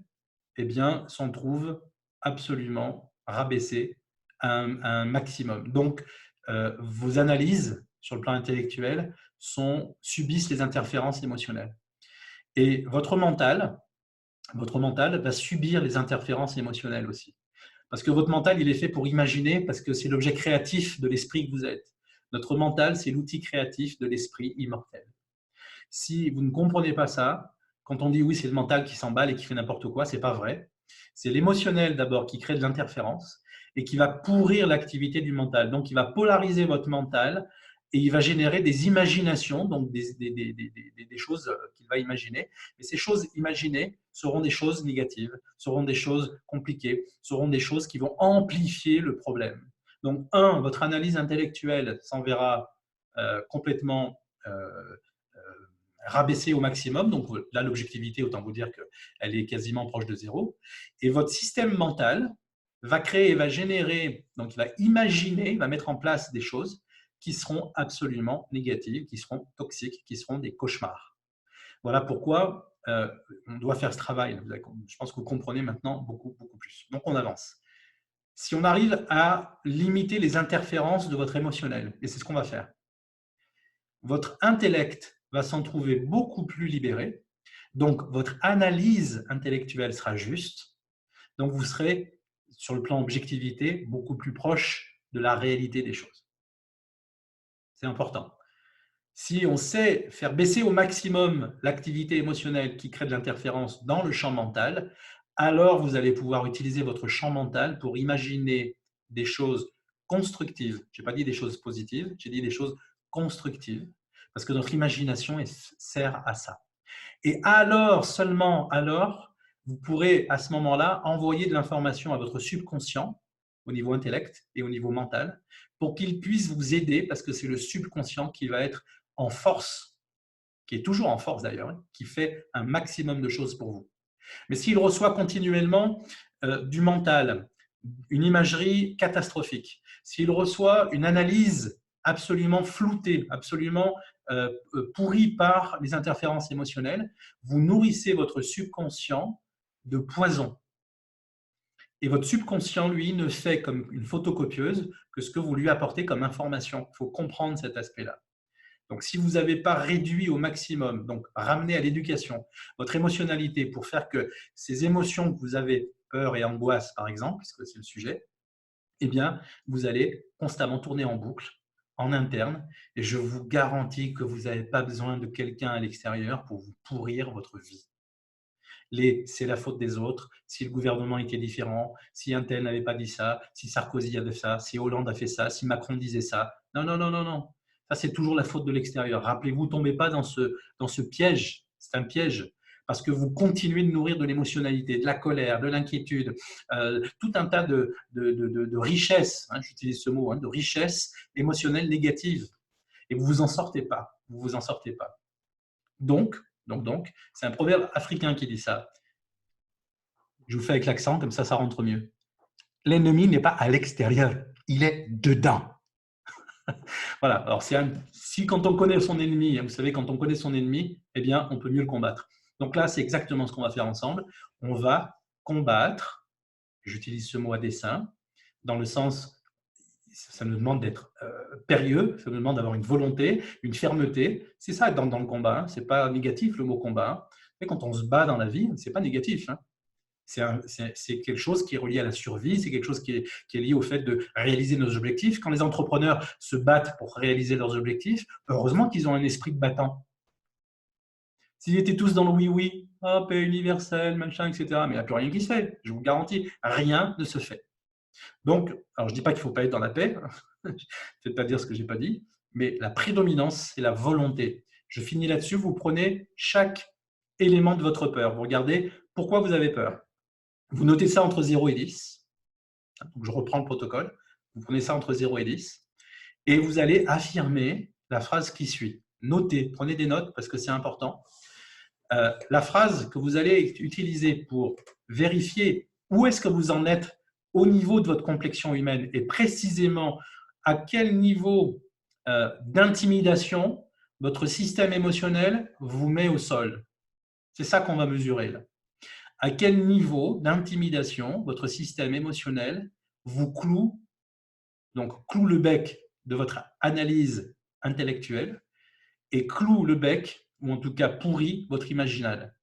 eh bien, s'en trouve absolument rabaissée à un maximum. Donc, vos analyses sur le plan intellectuel subissent les interférences émotionnelles. Et votre mental va subir les interférences émotionnelles aussi. Parce que votre mental, il est fait pour imaginer, parce que c'est l'objet créatif de l'esprit que vous êtes. Notre mental, c'est l'outil créatif de l'esprit immortel. Si vous ne comprenez pas ça, quand on dit oui, c'est le mental qui s'emballe et qui fait n'importe quoi, c'est pas vrai. C'est l'émotionnel d'abord qui crée de l'interférence et qui va pourrir l'activité du mental. Donc, il va polariser votre mental et il va générer des imaginations, donc des choses qu'il va imaginer. Et ces choses imaginées seront des choses négatives, seront des choses compliquées, seront des choses qui vont amplifier le problème. Donc, un, votre analyse intellectuelle s'enverra complètement rabaissée au maximum. Donc là, l'objectivité, autant vous dire qu'elle est quasiment proche de zéro. Et votre système mental va créer, va générer, donc il va imaginer, il va mettre en place des choses qui seront absolument négatives, qui seront toxiques, qui seront des cauchemars. Voilà pourquoi on doit faire ce travail. Je pense que vous comprenez maintenant beaucoup, beaucoup plus. Donc, on avance. Si on arrive à limiter les interférences de votre émotionnel, et c'est ce qu'on va faire, votre intellect va s'en trouver beaucoup plus libéré, donc votre analyse intellectuelle sera juste, donc vous serez, sur le plan objectivité, beaucoup plus proche de la réalité des choses. C'est important. Si on sait faire baisser au maximum l'activité émotionnelle qui crée de l'interférence dans le champ mental, alors vous allez pouvoir utiliser votre champ mental pour imaginer des choses constructives. Je n'ai pas dit des choses positives, j'ai dit des choses constructives, parce que notre imagination sert à ça. Et alors, seulement alors, vous pourrez à ce moment-là envoyer de l'information à votre subconscient au niveau intellect et au niveau mental pour qu'il puisse vous aider, parce que c'est le subconscient qui va être en force, qui est toujours en force d'ailleurs, qui fait un maximum de choses pour vous. Mais s'il reçoit continuellement du mental, une imagerie catastrophique, s'il reçoit une analyse absolument floutée, absolument pourrie par les interférences émotionnelles, vous nourrissez votre subconscient de poison. Et votre subconscient, lui, ne fait comme une photocopieuse que ce que vous lui apportez comme information. Il faut comprendre cet aspect-là. Donc, si vous n'avez pas réduit au maximum, donc ramené à l'éducation, votre émotionnalité pour faire que ces émotions que vous avez, peur et angoisse par exemple, puisque c'est le sujet, eh bien, vous allez constamment tourner en boucle, en interne, et je vous garantis que vous n'avez pas besoin de quelqu'un à l'extérieur pour vous pourrir votre vie. C'est la faute des autres, si le gouvernement était différent, si un tel n'avait pas dit ça, si Sarkozy avait fait ça, si Hollande a fait ça, si Macron disait ça. Non, non, non, non, non. Ça, c'est toujours la faute de l'extérieur. Rappelez-vous, ne tombez pas dans ce piège. C'est un piège parce que vous continuez de nourrir de l'émotionnalité, de la colère, de l'inquiétude, tout un tas de richesses, hein, j'utilise ce mot, hein, de richesses émotionnelles négatives. Et vous ne vous en sortez pas. Vous vous en sortez pas. Donc, c'est un proverbe africain qui dit ça. Je vous fais avec l'accent, comme ça rentre mieux. L'ennemi n'est pas à l'extérieur, il est dedans. Voilà, alors si quand on connaît son ennemi, vous savez, quand on connaît son ennemi, eh bien, on peut mieux le combattre. Donc là, c'est exactement ce qu'on va faire ensemble. On va combattre, j'utilise ce mot à dessein, dans le sens, ça nous demande d'être périlleux, ça nous demande d'avoir une volonté, une fermeté. C'est ça, dans le combat. Hein. Ce n'est pas négatif, le mot combat. Hein. Mais quand on se bat dans la vie, ce n'est pas négatif. Hein. C'est quelque chose qui est relié à la survie, c'est quelque chose qui est lié au fait de réaliser nos objectifs. Quand les entrepreneurs se battent pour réaliser leurs objectifs, heureusement qu'ils ont un esprit de battant. S'ils étaient tous dans le oui-oui, paix universelle, machin, etc., mais il n'y a plus rien qui se fait. Je vous garantis, rien ne se fait. Donc, alors je ne dis pas qu'il ne faut pas être dans la paix, faites pas dire ce que je n'ai pas dit, mais la prédominance, c'est la volonté. Je finis là-dessus, vous prenez chaque élément de votre peur. Vous regardez pourquoi vous avez peur. Vous notez ça entre 0 et 10. Donc, je reprends le protocole. Vous prenez ça entre 0 et 10. Et vous allez affirmer la phrase qui suit. Notez, prenez des notes parce que c'est important. La phrase que vous allez utiliser pour vérifier où est-ce que vous en êtes au niveau de votre complexion humaine et précisément à quel niveau d'intimidation votre système émotionnel vous met au sol. C'est ça qu'on va mesurer là. À quel niveau d'intimidation votre système émotionnel vous cloue, donc cloue le bec de votre analyse intellectuelle et cloue le bec, ou en tout cas pourrit votre imaginal.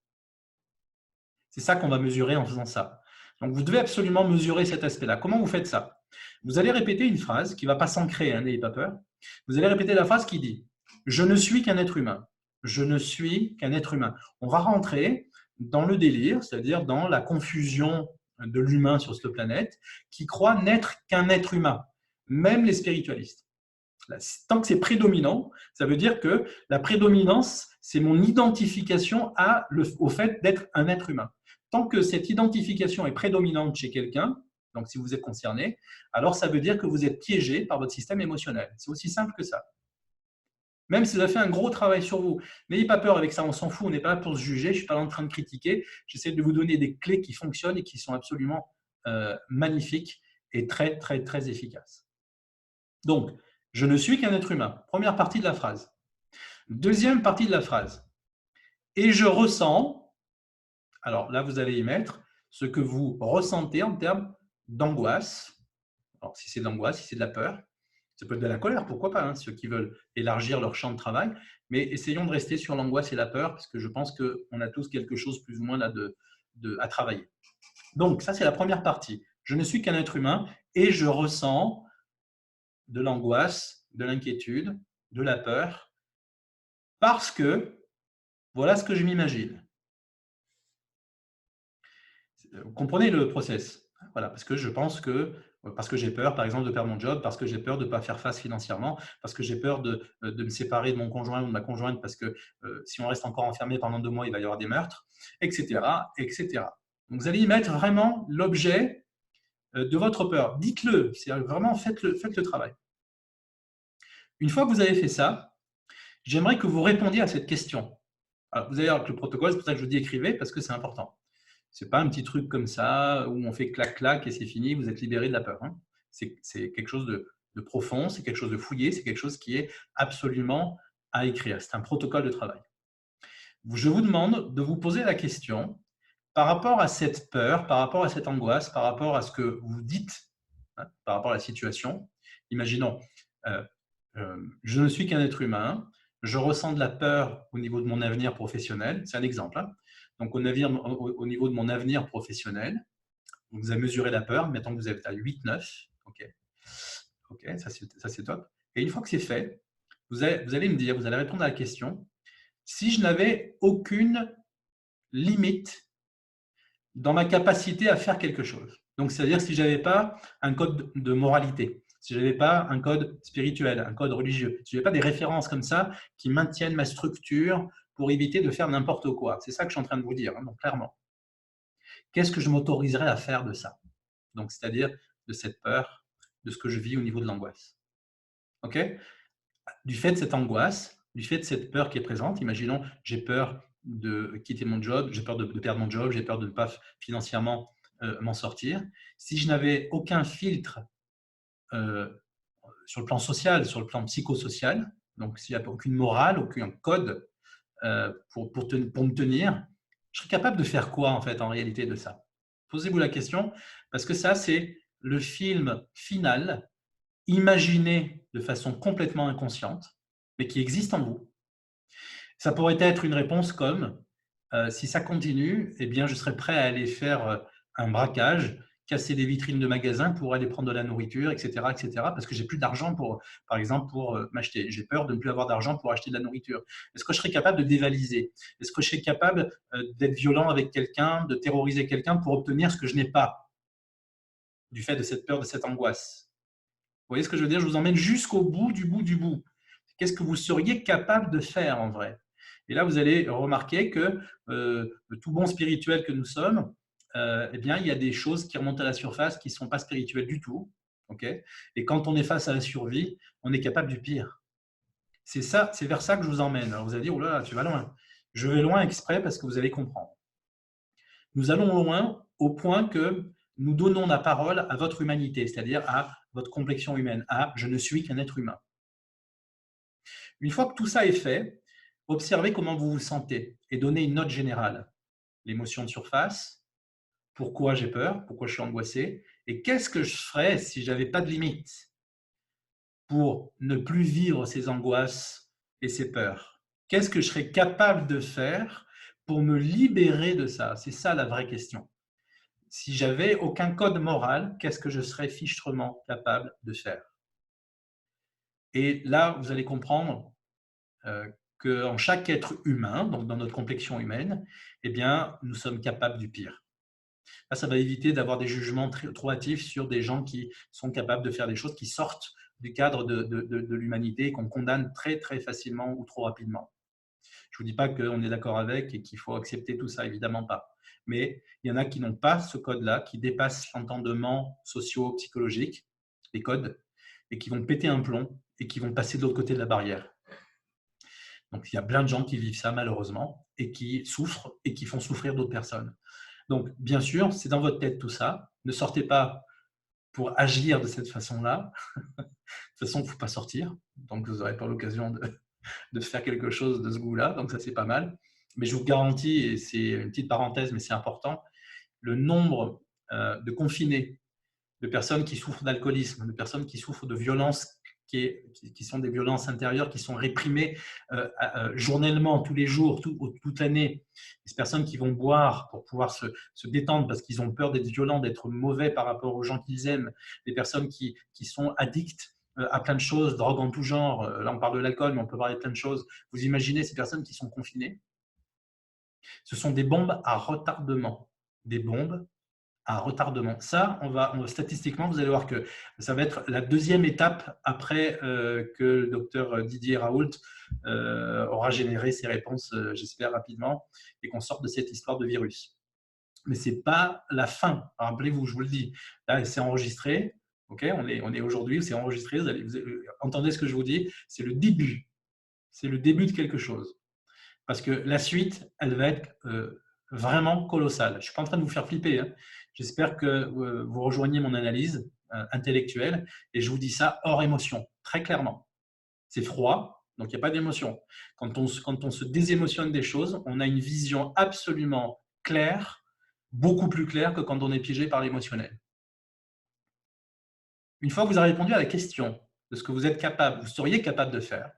C'est ça qu'on va mesurer en faisant ça. Donc, vous devez absolument mesurer cet aspect-là. Comment vous faites ça? Vous allez répéter une phrase qui ne va pas s'ancrer, hein, n'ayez pas peur. Vous allez répéter la phrase qui dit « Je ne suis qu'un être humain. Je ne suis qu'un être humain. » On va rentrer dans le délire, c'est-à-dire dans la confusion de l'humain sur cette planète, qui croit n'être qu'un être humain, même les spiritualistes. Tant que c'est prédominant, ça veut dire que la prédominance, c'est mon identification au fait d'être un être humain. Tant que cette identification est prédominante chez quelqu'un, Donc, si vous êtes concerné, alors ça veut dire que vous êtes piégé par votre système émotionnel. C'est aussi simple que ça. Même si vous avez fait un gros travail sur vous, n'ayez pas peur avec ça, on s'en fout, on n'est pas là pour se juger, je ne suis pas en train de critiquer, j'essaie de vous donner des clés qui fonctionnent et qui sont absolument magnifiques et très, très, très efficaces. Donc, je ne suis qu'un être humain. Première partie de la phrase. Deuxième partie de la phrase. Et je ressens, alors là, vous allez y mettre ce que vous ressentez en termes d'angoisse. Alors, si c'est de l'angoisse, si c'est de la peur, ça peut être de la colère, pourquoi pas, hein, ceux qui veulent élargir leur champ de travail. Mais essayons de rester sur l'angoisse et la peur, parce que je pense qu'on a tous quelque chose plus ou moins là à travailler. Donc, ça, c'est la première partie. Je ne suis qu'un être humain et je ressens de l'angoisse, de l'inquiétude, de la peur, parce que voilà ce que je m'imagine. Vous comprenez le process? Voilà, parce que je pense que, parce que j'ai peur, par exemple, de perdre mon job, parce que j'ai peur de ne pas faire face financièrement, parce que j'ai peur de me séparer de mon conjoint ou de ma conjointe, parce que si on reste encore enfermé pendant 2 mois, il va y avoir des meurtres, etc., etc. Donc, vous allez y mettre vraiment l'objet de votre peur. Dites-le, vraiment faites le travail. Une fois que vous avez fait ça, j'aimerais que vous répondiez à cette question. Alors, vous allez voir que le protocole, c'est pour ça que je vous dis écrivez, parce que c'est important. Ce n'est pas un petit truc comme ça où on fait clac-clac et c'est fini, vous êtes libéré de la peur. Hein. C'est quelque chose de profond, c'est quelque chose de fouillé, c'est quelque chose qui est absolument à écrire. C'est un protocole de travail. Je vous demande de vous poser la question par rapport à cette peur, par rapport à cette angoisse, par rapport à ce que vous dites, hein, par rapport à la situation. Imaginons, je ne suis qu'un être humain, je ressens de la peur au niveau de mon avenir professionnel. C'est un exemple. Hein. Donc, au niveau de mon avenir professionnel, vous avez mesuré la peur, mettons que vous êtes à 8, 9. OK, ça c'est top. Et une fois que c'est fait, vous allez me dire, vous allez répondre à la question, si je n'avais aucune limite dans ma capacité à faire quelque chose. Donc, c'est-à-dire si je n'avais pas un code de moralité, si je n'avais pas un code spirituel, un code religieux, si je n'avais pas des références comme ça qui maintiennent ma structure pour éviter de faire n'importe quoi. C'est ça que je suis en train de vous dire, hein, donc clairement. Qu'est-ce que je m'autoriserais à faire de ça? Donc, c'est-à-dire de cette peur, de ce que je vis au niveau de l'angoisse. OK? Du fait de cette angoisse, du fait de cette peur qui est présente, imaginons, j'ai peur de quitter mon job, j'ai peur de perdre mon job, j'ai peur de ne pas financièrement m'en sortir. Si je n'avais aucun filtre sur le plan social, sur le plan psychosocial, donc s'il n'y a aucune morale, aucun code pour me tenir, je serais capable de faire quoi en fait en réalité de ça? Posez-vous la question, parce que ça, c'est le film final, imaginé de façon complètement inconsciente, mais qui existe en vous. Ça pourrait être une réponse comme si ça continue, eh bien, je serais prêt à aller faire un braquage, casser des vitrines de magasins pour aller prendre de la nourriture, etc., parce que j'ai plus d'argent pour, par exemple, pour m'acheter. J'ai peur de ne plus avoir d'argent pour acheter de la nourriture. Est-ce que je serais capable de dévaliser? Est-ce que je serais capable d'être violent avec quelqu'un, de terroriser quelqu'un pour obtenir ce que je n'ai pas, du fait de cette peur, de cette angoisse? Vous voyez ce que je veux dire? Je vous emmène jusqu'au bout du bout du bout. Qu'est-ce que vous seriez capable de faire en vrai? Et là, vous allez remarquer que le tout bon spirituel que nous sommes, eh bien, il y a des choses qui remontent à la surface qui ne sont pas spirituelles du tout. Okay, et quand on est face à la survie, on est capable du pire. C'est ça, c'est vers ça que je vous emmène. Alors vous allez dire, oh là là, tu vas loin. Je vais loin exprès parce que vous allez comprendre. Nous allons loin au point que nous donnons la parole à votre humanité, c'est-à-dire à votre complexion humaine, à « je ne suis qu'un être humain ». Une fois que tout ça est fait, observez comment vous vous sentez et donnez une note générale. L'émotion de surface, pourquoi j'ai peur, pourquoi je suis angoissé, et qu'est-ce que je ferais si je n'avais pas de limite pour ne plus vivre ces angoisses et ces peurs? Qu'est-ce que je serais capable de faire pour me libérer de ça? C'est ça la vraie question. Si j'avais aucun code moral, qu'est-ce que je serais fichtrement capable de faire? Et là, vous allez comprendre qu'en chaque être humain, donc dans notre complexion humaine, eh bien, nous sommes capables du pire. Là, ça va éviter d'avoir des jugements trop hâtifs sur des gens qui sont capables de faire des choses qui sortent du cadre de l'humanité et qu'on condamne très, très facilement ou trop rapidement. Je ne vous dis pas qu'on est d'accord avec et qu'il faut accepter tout ça, évidemment pas. Mais il y en a qui n'ont pas ce code-là, qui dépassent l'entendement socio-psychologique, les codes, et qui vont péter un plomb et qui vont passer de l'autre côté de la barrière. Donc, il y a plein de gens qui vivent ça, malheureusement, et qui souffrent et qui font souffrir d'autres personnes. Donc, bien sûr, c'est dans votre tête tout ça. Ne sortez pas pour agir de cette façon-là. De toute façon, il ne faut pas sortir. Donc, vous n'aurez pas l'occasion de faire quelque chose de ce goût-là. Donc, ça, c'est pas mal. Mais je vous garantis, et c'est une petite parenthèse, mais c'est important, le nombre de confinés, de personnes qui souffrent d'alcoolisme, de personnes qui souffrent de violences qui sont des violences intérieures, qui sont réprimées journellement, tous les jours, toute l'année. Ces personnes qui vont boire pour pouvoir se détendre parce qu'ils ont peur d'être violents, d'être mauvais par rapport aux gens qu'ils aiment. Des personnes qui sont addictes à plein de choses, drogue en tout genre. Là, on parle de l'alcool, mais on peut parler de plein de choses. Vous imaginez ces personnes qui sont confinées? Ce sont des bombes à retardement. Des bombes à retardement. Ça, statistiquement, vous allez voir que ça va être la deuxième étape après que le docteur Didier Raoult aura généré ses réponses, j'espère, rapidement, et qu'on sorte de cette histoire de virus. Mais ce n'est pas la fin. Rappelez-vous, je vous le dis. Là, c'est enregistré. Okay, on est aujourd'hui, c'est enregistré. Vous entendez ce que je vous dis? C'est le début. C'est le début de quelque chose. Parce que la suite, elle va être vraiment colossale. Je ne suis pas en train de vous faire flipper. Hein. J'espère que vous rejoignez mon analyse intellectuelle et je vous dis ça hors émotion, très clairement. C'est froid, donc il n'y a pas d'émotion. Quand on se désémotionne des choses, on a une vision absolument claire, beaucoup plus claire que quand on est piégé par l'émotionnel. Une fois que vous avez répondu à la question de ce que vous êtes capable, vous seriez capable de faire,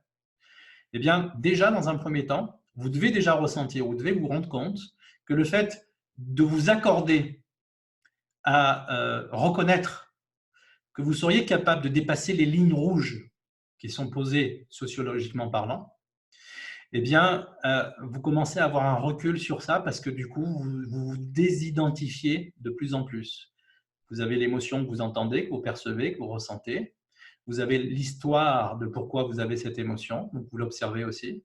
eh bien, déjà, dans un premier temps, vous devez déjà ressentir, vous devez vous rendre compte que le fait de vous accorder à reconnaître que vous seriez capable de dépasser les lignes rouges qui sont posées sociologiquement parlant, eh bien, vous commencez à avoir un recul sur ça parce que du coup, vous vous désidentifiez de plus en plus. Vous avez l'émotion que vous entendez, que vous percevez, que vous ressentez. Vous avez l'histoire de pourquoi vous avez cette émotion, donc vous l'observez aussi.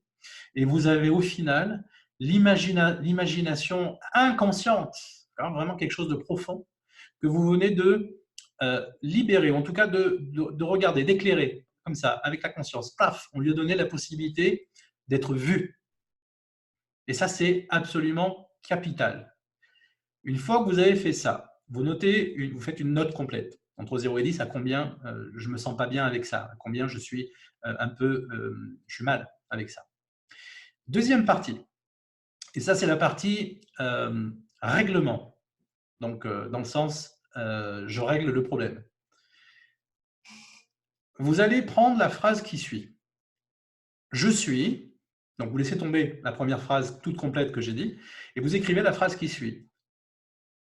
Et vous avez au final l'imagination inconsciente, vraiment quelque chose de profond, que vous venez de libérer, ou en tout cas de regarder, d'éclairer, comme ça, avec la conscience. Paf, on lui a donné la possibilité d'être vu. Et ça, c'est absolument capital. Une fois que vous avez fait ça, vous faites une note complète. Entre 0 et 10, à combien je ne me sens pas bien avec ça, à combien je suis je suis mal avec ça. Deuxième partie, et ça c'est la partie règlement, donc dans le sens je règle le problème. Vous allez prendre la phrase qui suit. Je suis, donc vous laissez tomber la première phrase toute complète que j'ai dit, et vous écrivez la phrase qui suit.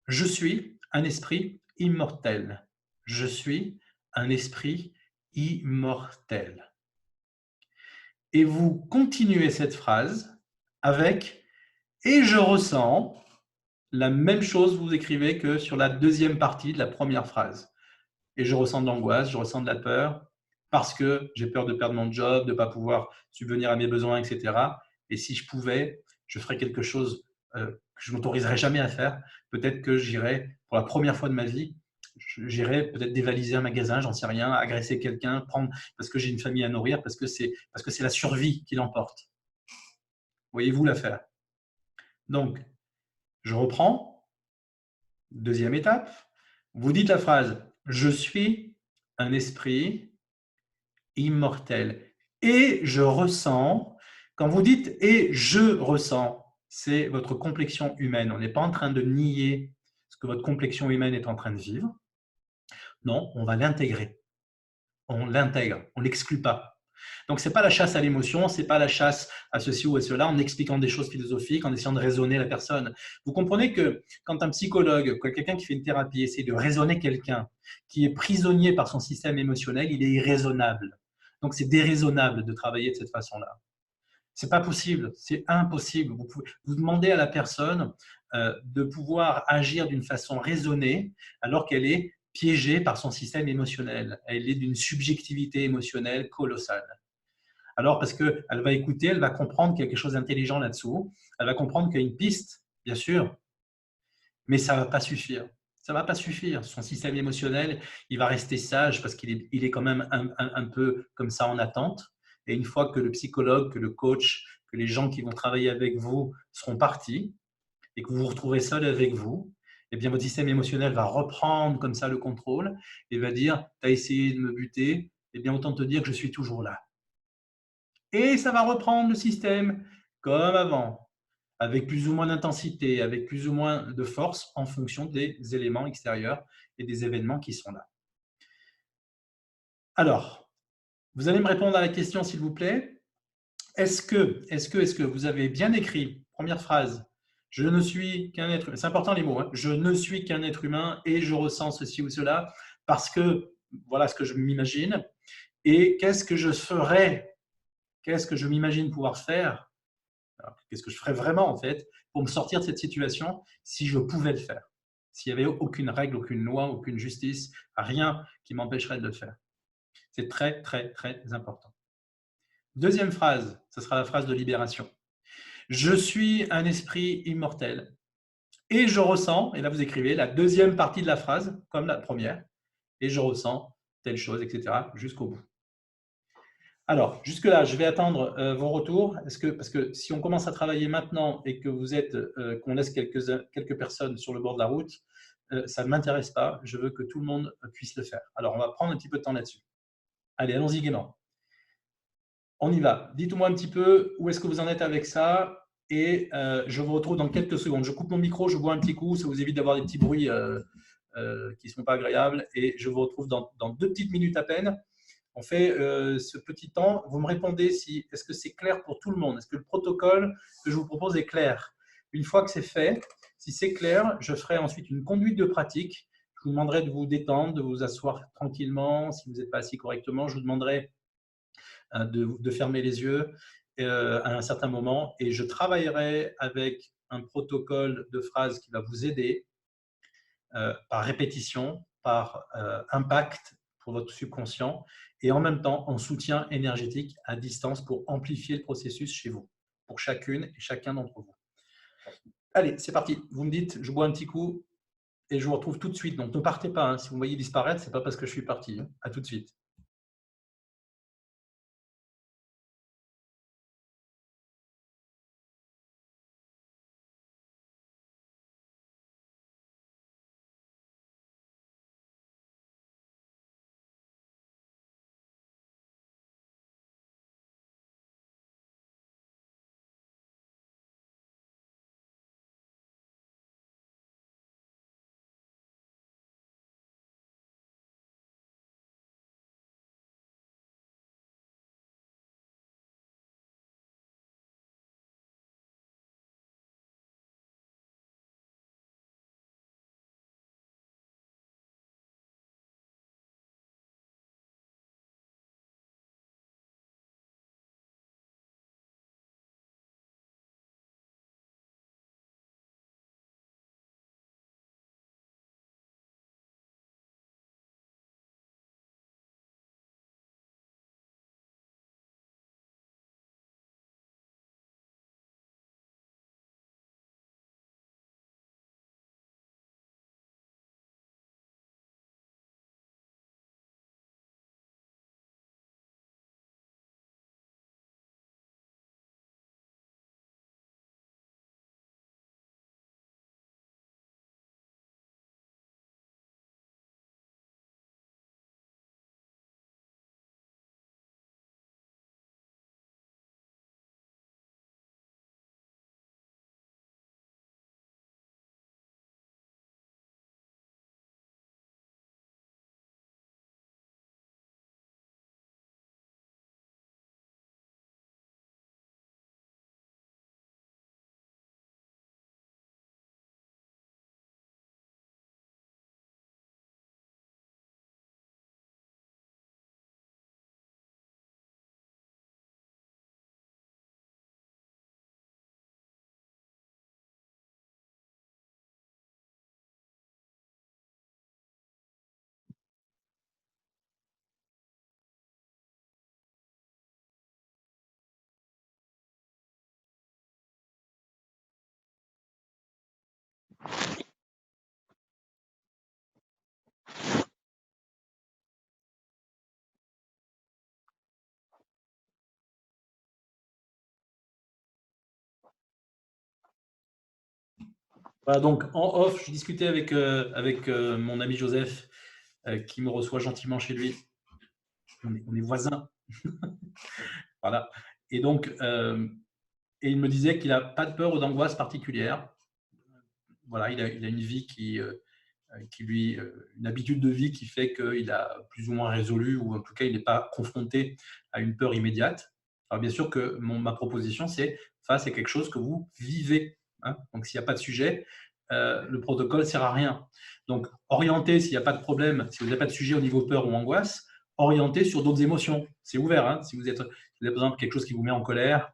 Je suis un esprit immortel. Je suis un esprit immortel. Et vous continuez cette phrase avec « et je ressens » la même chose vous écrivez que sur la deuxième partie de la première phrase. Et je ressens de l'angoisse, je ressens de la peur parce que j'ai peur de perdre mon job, de ne pas pouvoir subvenir à mes besoins, etc. Et si je pouvais, je ferais quelque chose que je ne m'autoriserais jamais à faire. Peut-être que j'irais, pour la première fois de ma vie, j'irais peut-être dévaliser un magasin, j'en sais rien, agresser quelqu'un, prendre parce que j'ai une famille à nourrir, parce que c'est la survie qui l'emporte. Voyez-vous l'affaire? Donc, je reprends. Deuxième étape, vous dites la phrase « Je suis un esprit immortel et je ressens ». Quand vous dites « et je ressens », c'est votre complexion humaine. On n'est pas en train de nier ce que votre complexion humaine est en train de vivre. Non, on va l'intégrer. On l'intègre, on ne l'exclut pas. Donc, ce n'est pas la chasse à l'émotion, ce n'est pas la chasse à ceci ou à cela, en expliquant des choses philosophiques, en essayant de raisonner la personne. Vous comprenez que quand un psychologue, quelqu'un qui fait une thérapie, essaie de raisonner quelqu'un qui est prisonnier par son système émotionnel, il est irraisonnable. Donc, c'est déraisonnable de travailler de cette façon-là. Ce n'est pas possible, c'est impossible. Vous demandez à la personne de pouvoir agir d'une façon raisonnée alors qu'elle est piégée par son système émotionnel. Elle est d'une subjectivité émotionnelle colossale. Alors, parce qu'elle va écouter, elle va comprendre quelque chose d'intelligent là-dessous, elle va comprendre qu'il y a une piste, bien sûr, mais ça ne va pas suffire. Ça ne va pas suffire. Son système émotionnel, il va rester sage parce qu'il est quand même un peu comme ça en attente. Et une fois que le psychologue, que le coach, que les gens qui vont travailler avec vous seront partis et que vous vous retrouverez seul avec vous, eh bien, votre système émotionnel va reprendre comme ça le contrôle et va dire, tu as essayé de me buter, eh bien, autant te dire que je suis toujours là. Et ça va reprendre le système comme avant, avec plus ou moins d'intensité, avec plus ou moins de force en fonction des éléments extérieurs et des événements qui sont là. Alors, vous allez me répondre à la question, s'il vous plaît. Est-ce que vous avez bien écrit, première phrase, je ne suis qu'un être humain, c'est important les mots, hein, je ne suis qu'un être humain et je ressens ceci ou cela parce que voilà ce que je m'imagine et qu'est-ce que je ferais, qu'est-ce que je m'imagine pouvoir faire. Alors, qu'est-ce que je ferais vraiment, en fait, pour me sortir de cette situation si je pouvais le faire? S'il n'y avait aucune règle, aucune loi, aucune justice, rien qui m'empêcherait de le faire. C'est très, très, très important. Deuxième phrase, ce sera la phrase de libération. Je suis un esprit immortel et je ressens, et là vous écrivez la deuxième partie de la phrase, comme la première, et je ressens telle chose, etc., jusqu'au bout. Alors, jusque-là, je vais attendre vos retours. Parce que si on commence à travailler maintenant et que qu'on laisse quelques personnes sur le bord de la route, ça ne m'intéresse pas. Je veux que tout le monde puisse le faire. Alors, on va prendre un petit peu de temps là-dessus. Allez, allons-y gaiement. On y va. Dites-moi un petit peu où est-ce que vous en êtes avec ça et je vous retrouve dans quelques secondes. Je coupe mon micro, je bois un petit coup, ça vous évite d'avoir des petits bruits qui ne sont pas agréables et je vous retrouve dans 2 petites minutes à peine. On fait ce petit temps. Vous me répondez si est-ce que c'est clair pour tout le monde? Est-ce que le protocole que je vous propose est clair? Une fois que c'est fait, si c'est clair, je ferai ensuite une conduite de pratique. Je vous demanderai de vous détendre, de vous asseoir tranquillement. Si vous n'êtes pas assis correctement, je vous demanderai de fermer les yeux à un certain moment et je travaillerai avec un protocole de phrases qui va vous aider par répétition, par impact pour votre subconscient et en même temps en soutien énergétique à distance pour amplifier le processus chez vous, pour chacune et chacun d'entre vous. Allez, c'est parti. Vous me dites, je bois un petit coup et je vous retrouve tout de suite. Donc ne partez pas. Hein. Si vous me voyez disparaître, ce n'est pas parce que je suis parti. Hein. À tout de suite. Voilà, donc en off, je discutais avec mon ami Joseph, qui me reçoit gentiment chez lui. On est voisins. Voilà. Et donc, et il me disait qu'il n'a pas de peur ou d'angoisse particulière. Voilà, il a une vie une habitude de vie qui fait qu'il a plus ou moins résolu, ou en tout cas, il n'est pas confronté à une peur immédiate. Alors, bien sûr que ma proposition, c'est quelque chose que vous vivez, hein. Donc, s'il n'y a pas de sujet, le protocole ne sert à rien. Donc, orienter, s'il n'y a pas de problème, si vous n'avez pas de sujet au niveau peur ou angoisse, orienter sur d'autres émotions. C'est ouvert, hein. Si vous avez, par exemple, quelque chose qui vous met en colère,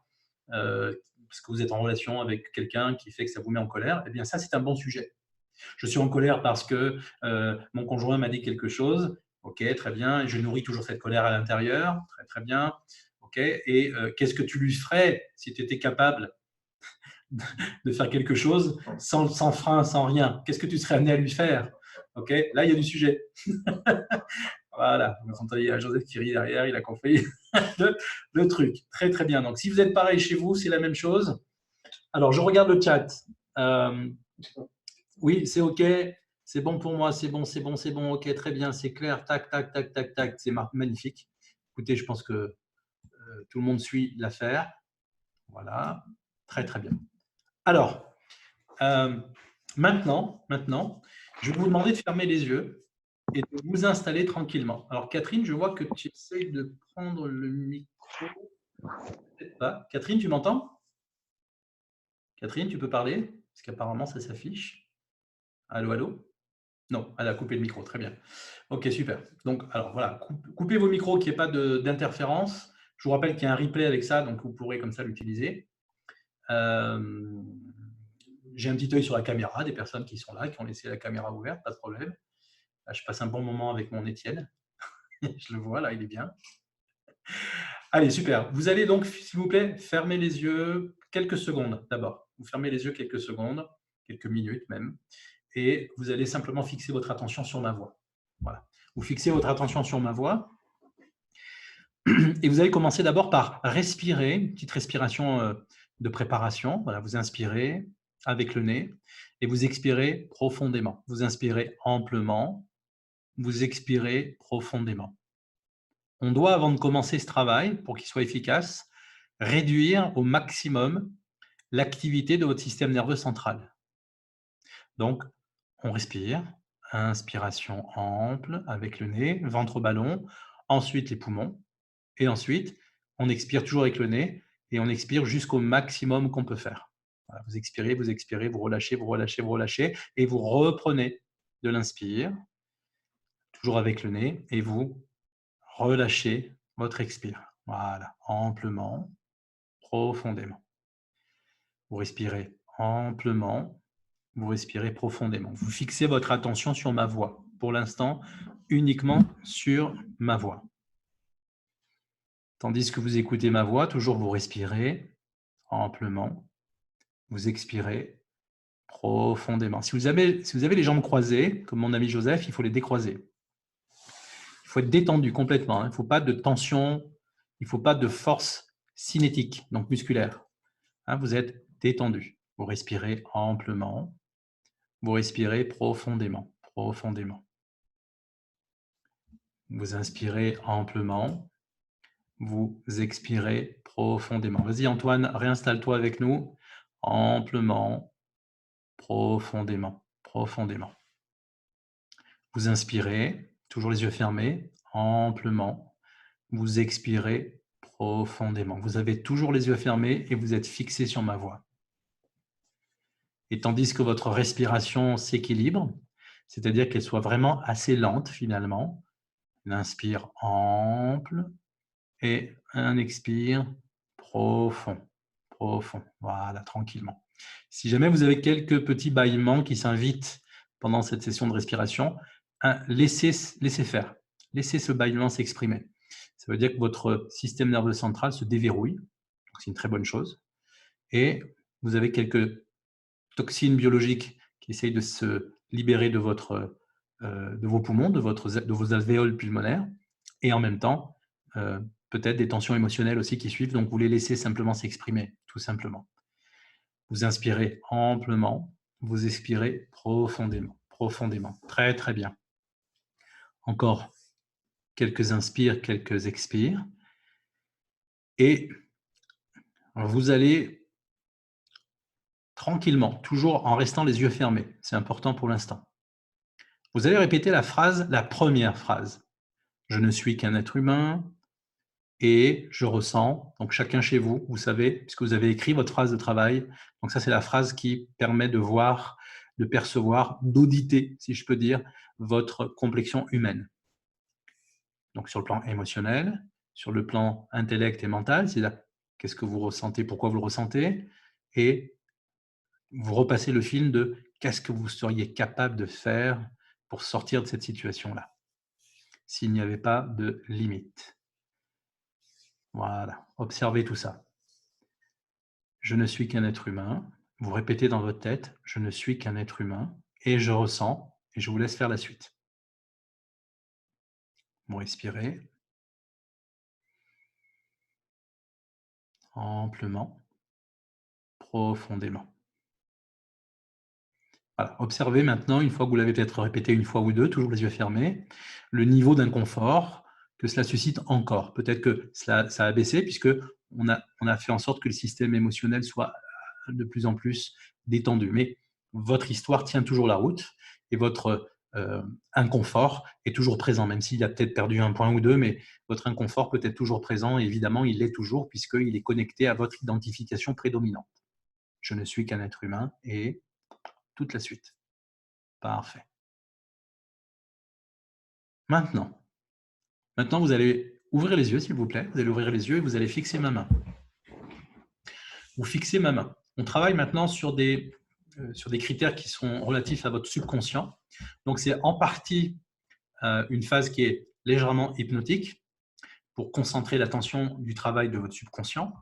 parce que vous êtes en relation avec quelqu'un qui fait que ça vous met en colère, eh bien, ça, c'est un bon sujet. Je suis en colère parce que mon conjoint m'a dit quelque chose. Ok, très bien. Je nourris toujours cette colère à l'intérieur. Très, très bien. Ok. Et qu'est-ce que tu lui ferais si tu étais capable de faire quelque chose sans frein, sans rien? Qu'est-ce que tu serais amené à lui faire? Ok. Là, il y a du sujet. Voilà. Vous entendez Joseph qui rit derrière. Il a compris le truc. Très, très bien. Donc, si vous êtes pareil chez vous, c'est la même chose. Alors, je regarde le chat. Oui, c'est OK, c'est bon pour moi, c'est bon, c'est bon, c'est bon, OK, très bien, c'est clair, tac, tac, tac, tac, tac, c'est magnifique. Écoutez, je pense que tout le monde suit l'affaire. Voilà, très, très bien. Alors, maintenant, je vais vous demander de fermer les yeux et de vous installer tranquillement. Alors, Catherine, je vois que tu essayes de prendre le micro. Peut-être pas. Catherine, tu m'entends? Catherine, tu peux parler? Parce qu'apparemment, ça s'affiche. Allô, allô? Non, elle a coupé le micro, très bien. Ok, super. Donc, alors voilà, coupez vos micros, qu'il n'y ait pas d'interférence. Je vous rappelle qu'il y a un replay avec ça, donc vous pourrez comme ça l'utiliser. J'ai un petit œil sur la caméra, des personnes qui sont là, qui ont laissé la caméra ouverte, pas de problème. Là, je passe un bon moment avec mon Étienne. Je le vois, là, il est bien. Allez, super. Vous allez donc, s'il vous plaît, fermer les yeux quelques secondes d'abord. Vous fermez les yeux quelques secondes, quelques minutes même, et vous allez simplement fixer votre attention sur ma voix. Voilà. Vous fixez votre attention sur ma voix et vous allez commencer d'abord par respirer, une petite respiration de préparation. Voilà, vous inspirez avec le nez et vous expirez profondément. Vous inspirez amplement, vous expirez profondément. On doit, avant de commencer ce travail, pour qu'il soit efficace, réduire au maximum l'activité de votre système nerveux central. Donc, on respire, inspiration ample avec le nez, ventre ballon, ensuite les poumons, et ensuite, on expire toujours avec le nez, et on expire jusqu'au maximum qu'on peut faire. Voilà, vous expirez, vous relâchez, vous relâchez, vous relâchez, et vous reprenez de l'inspire, toujours avec le nez, et vous relâchez votre expire. Voilà, amplement, profondément. Vous respirez amplement, vous respirez profondément. Vous fixez votre attention sur ma voix. Pour l'instant, uniquement sur ma voix. Tandis que vous écoutez ma voix, toujours vous respirez amplement, vous expirez profondément. Si vous avez les jambes croisées, comme mon ami Joseph, il faut les décroiser. Il faut être détendu complètement. Il ne faut pas de tension, il ne faut pas de force cinétique, donc musculaire. Vous êtes détendu. Vous respirez amplement, vous respirez profondément, profondément. Vous inspirez amplement, vous expirez profondément. Vas-y Antoine, réinstalle-toi avec nous amplement, profondément, profondément. Vous inspirez, toujours les yeux fermés, amplement. Vous expirez profondément. Vous avez toujours les yeux fermés et vous êtes fixé sur ma voix. Et tandis que votre respiration s'équilibre, c'est-à-dire qu'elle soit vraiment assez lente finalement, l'inspire ample et un expire profond, profond. Voilà, tranquillement. Si jamais vous avez quelques petits bâillements qui s'invitent pendant cette session de respiration, laissez faire. Laissez ce bâillement s'exprimer. Ça veut dire que votre système nerveux central se déverrouille. C'est une très bonne chose. Et vous avez quelques toxines biologiques qui essayent de se libérer de vos poumons, de vos alvéoles pulmonaires. Et en même temps, peut-être des tensions émotionnelles aussi qui suivent. Donc, vous les laissez simplement s'exprimer, tout simplement. Vous inspirez amplement, vous expirez profondément, profondément. Très, très bien. Encore quelques inspires, quelques expires. Et vous allez tranquillement, toujours en restant les yeux fermés. C'est important pour l'instant. Vous allez répéter la phrase, la première phrase. Je ne suis qu'un être humain et je ressens. Donc chacun chez vous, vous savez, puisque vous avez écrit votre phrase de travail. Donc ça, c'est la phrase qui permet de voir, de percevoir, d'auditer, si je peux dire, votre complexion humaine. Donc sur le plan émotionnel, sur le plan intellect et mental, c'est-à-dire qu'est-ce que vous ressentez, pourquoi vous le ressentez, et vous repassez le film de qu'est-ce que vous seriez capable de faire pour sortir de cette situation-là, s'il n'y avait pas de limite. Voilà, observez tout ça. Je ne suis qu'un être humain. Vous répétez dans votre tête, je ne suis qu'un être humain, et je ressens, et je vous laisse faire la suite. Vous respirez amplement, profondément. Voilà. Observez maintenant, une fois que vous l'avez peut-être répété une fois ou deux, toujours les yeux fermés, le niveau d'inconfort que cela suscite encore. Peut-être que ça a baissé puisque on a fait en sorte que le système émotionnel soit de plus en plus détendu. Mais votre histoire tient toujours la route et votre inconfort est toujours présent, même s'il a peut-être perdu un point ou deux, mais votre inconfort peut être toujours présent et évidemment, il l'est toujours puisqu'il est connecté à votre identification prédominante. Je ne suis qu'un être humain et toute la suite. Parfait. Maintenant, vous allez ouvrir les yeux, s'il vous plaît. Vous allez ouvrir les yeux et vous allez fixer ma main. Vous fixez ma main. On travaille maintenant sur des critères qui sont relatifs à votre subconscient. Donc, c'est en partie une phase qui est légèrement hypnotique pour concentrer l'attention du travail de votre subconscient.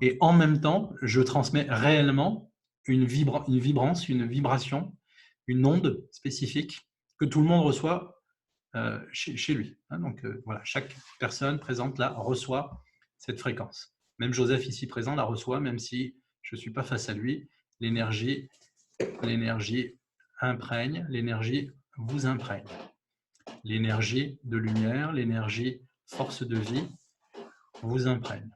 Et en même temps, je transmets réellement une vibrance, une vibration, une onde spécifique que tout le monde reçoit chez lui. Donc voilà, chaque personne présente là reçoit cette fréquence. Même Joseph ici présent la reçoit, même si je ne suis pas face à lui. L'énergie imprègne, l'énergie vous imprègne. L'énergie de lumière, l'énergie force de vie vous imprègne.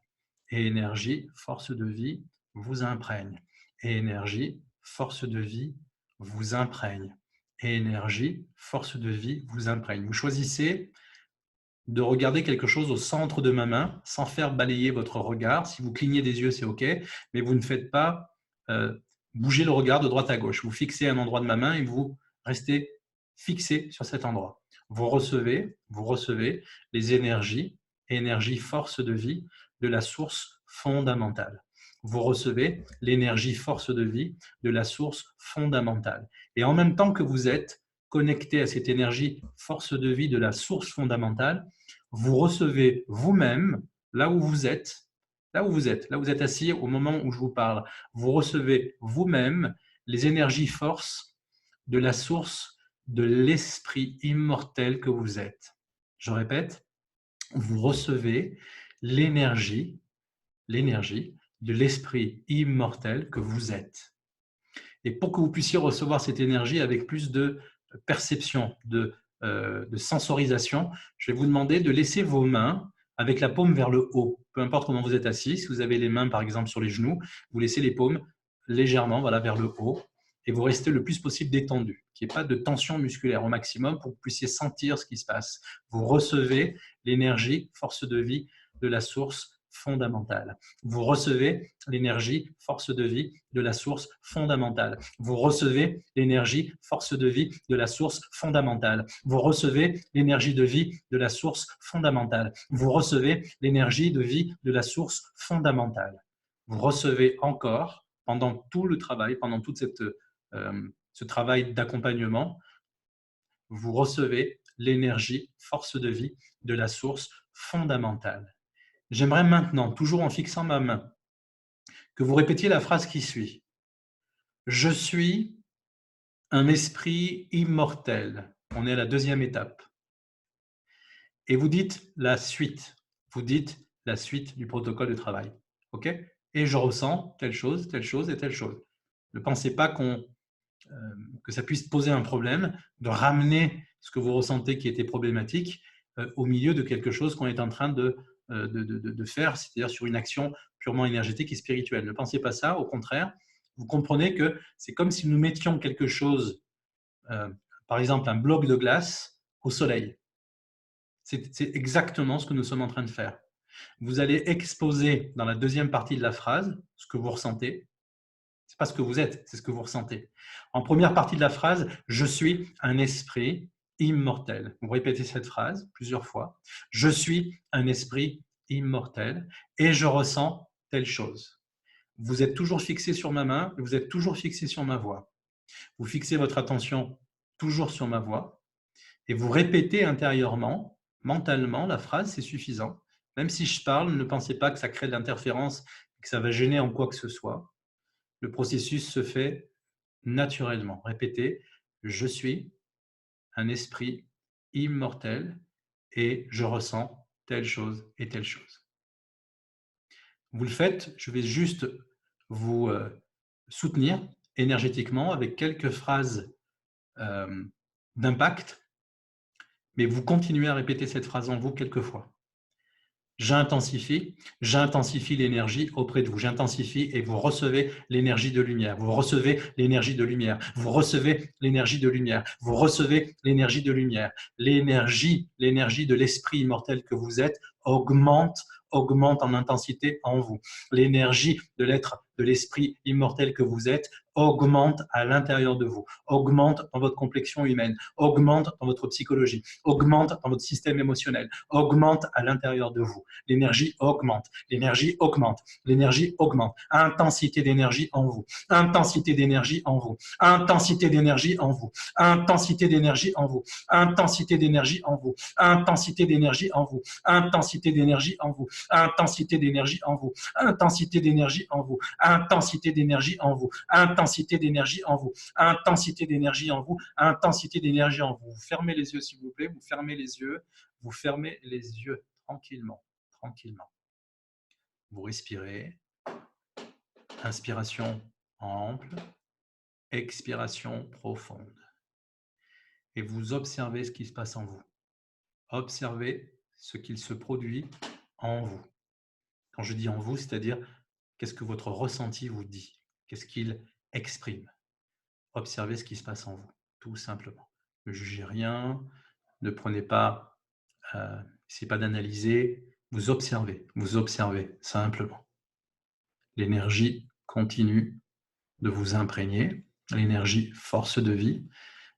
Et énergie, force de vie vous imprègne. Et énergie, force de vie vous imprègne. Et énergie, force de vie vous imprègne. Vous choisissez de regarder quelque chose au centre de ma main sans faire balayer votre regard. Si vous clignez des yeux, c'est OK, mais vous ne faites pas bouger le regard de droite à gauche. Vous fixez un endroit de ma main et vous restez fixé sur cet endroit. Vous recevez les énergies, force de vie de la source fondamentale. Vous recevez l'énergie force de vie de la source fondamentale. Et en même temps que vous êtes connecté à cette énergie force de vie de la source fondamentale, vous recevez vous-même, là où vous êtes assis au moment où je vous parle, vous recevez vous-même les énergies force de la source de l'esprit immortel que vous êtes. Je répète, vous recevez l'énergie de l'esprit immortel que vous êtes. Et pour que vous puissiez recevoir cette énergie avec plus de perception, de sensorisation, je vais vous demander de laisser vos mains avec la paume vers le haut. Peu importe comment vous êtes assis, si vous avez les mains par exemple sur les genoux, vous laissez les paumes légèrement vers le haut et vous restez le plus possible détendu, qu'il n'y ait pas de tension musculaire au maximum pour que vous puissiez sentir ce qui se passe. Vous recevez l'énergie, force de vie de la source fondamentale. Vous recevez l'énergie, force de vie de la source fondamentale. Vous recevez l'énergie, force de vie de la source fondamentale. Vous recevez l'énergie de vie de la source fondamentale. Vous recevez l'énergie de vie de la source fondamentale. Vous recevez encore, pendant tout le travail, pendant tout ce travail d'accompagnement, vous recevez l'énergie, force de vie de la source fondamentale. J'aimerais maintenant, toujours en fixant ma main, que vous répétiez la phrase qui suit. Je suis un esprit immortel. On est à la deuxième étape. Et vous dites la suite. Vous dites la suite du protocole de travail. OK ? Et je ressens telle chose et telle chose. Ne pensez pas que ça puisse poser un problème de ramener ce que vous ressentez qui était problématique au milieu de quelque chose qu'on est en train de faire, c'est-à-dire sur une action purement énergétique et spirituelle. Ne pensez pas ça, au contraire, vous comprenez que c'est comme si nous mettions quelque chose, par exemple un bloc de glace, au soleil. C'est exactement ce que nous sommes en train de faire. Vous allez exposer dans la deuxième partie de la phrase ce que vous ressentez. Ce n'est pas ce que vous êtes, c'est ce que vous ressentez. En première partie de la phrase, je suis un esprit immortel. Vous répétez cette phrase plusieurs fois. Je suis un esprit immortel et je ressens telle chose. Vous êtes toujours fixé sur ma main, vous êtes toujours fixé sur ma voix. Vous fixez votre attention toujours sur ma voix et vous répétez intérieurement, mentalement, la phrase, c'est suffisant. Même si je parle, ne pensez pas que ça crée de l'interférence, que ça va gêner en quoi que ce soit. Le processus se fait naturellement. Répétez, je suis un esprit immortel et je ressens telle chose et telle chose. Vous le faites, je vais juste vous soutenir énergétiquement avec quelques phrases d'impact, mais vous continuez à répéter cette phrase en vous quelques fois. J'intensifie l'énergie auprès de vous. J'intensifie et vous recevez l'énergie de lumière. Vous recevez l'énergie de lumière. Vous recevez l'énergie de lumière. Vous recevez l'énergie de lumière. L'énergie de l'esprit immortel que vous êtes augmente en intensité en vous. L'énergie de l'être, de l'esprit immortel que vous êtes augmente à l'intérieur de vous, augmente dans votre complexion humaine, augmente dans votre psychologie, augmente dans votre système émotionnel, augmente à l'intérieur de vous. L'énergie augmente, l'énergie augmente, l'énergie augmente. Intensité d'énergie en vous, intensité d'énergie en vous, intensité d'énergie en vous, intensité d'énergie en vous, intensité d'énergie en vous, intensité d'énergie en vous, intensité d'énergie en vous, intensité d'énergie en vous, intensité d'énergie en vous, intensité d'énergie en vous, intensité d'énergie en vous, intensité d'énergie en vous, intensité d'énergie en vous. Vous fermez les yeux, s'il vous plaît, vous fermez les yeux, vous fermez les yeux tranquillement, tranquillement. Vous respirez, inspiration ample, expiration profonde. Et vous observez ce qui se passe en vous. Observez ce qu'il se produit en vous. Quand je dis en vous, c'est-à-dire qu'est-ce que votre ressenti vous dit, qu'est-ce qu'il exprime. Observez ce qui se passe en vous, tout simplement. Ne jugez rien, ne prenez pas, essayez pas d'analyser, vous observez simplement. L'énergie continue de vous imprégner, l'énergie force de vie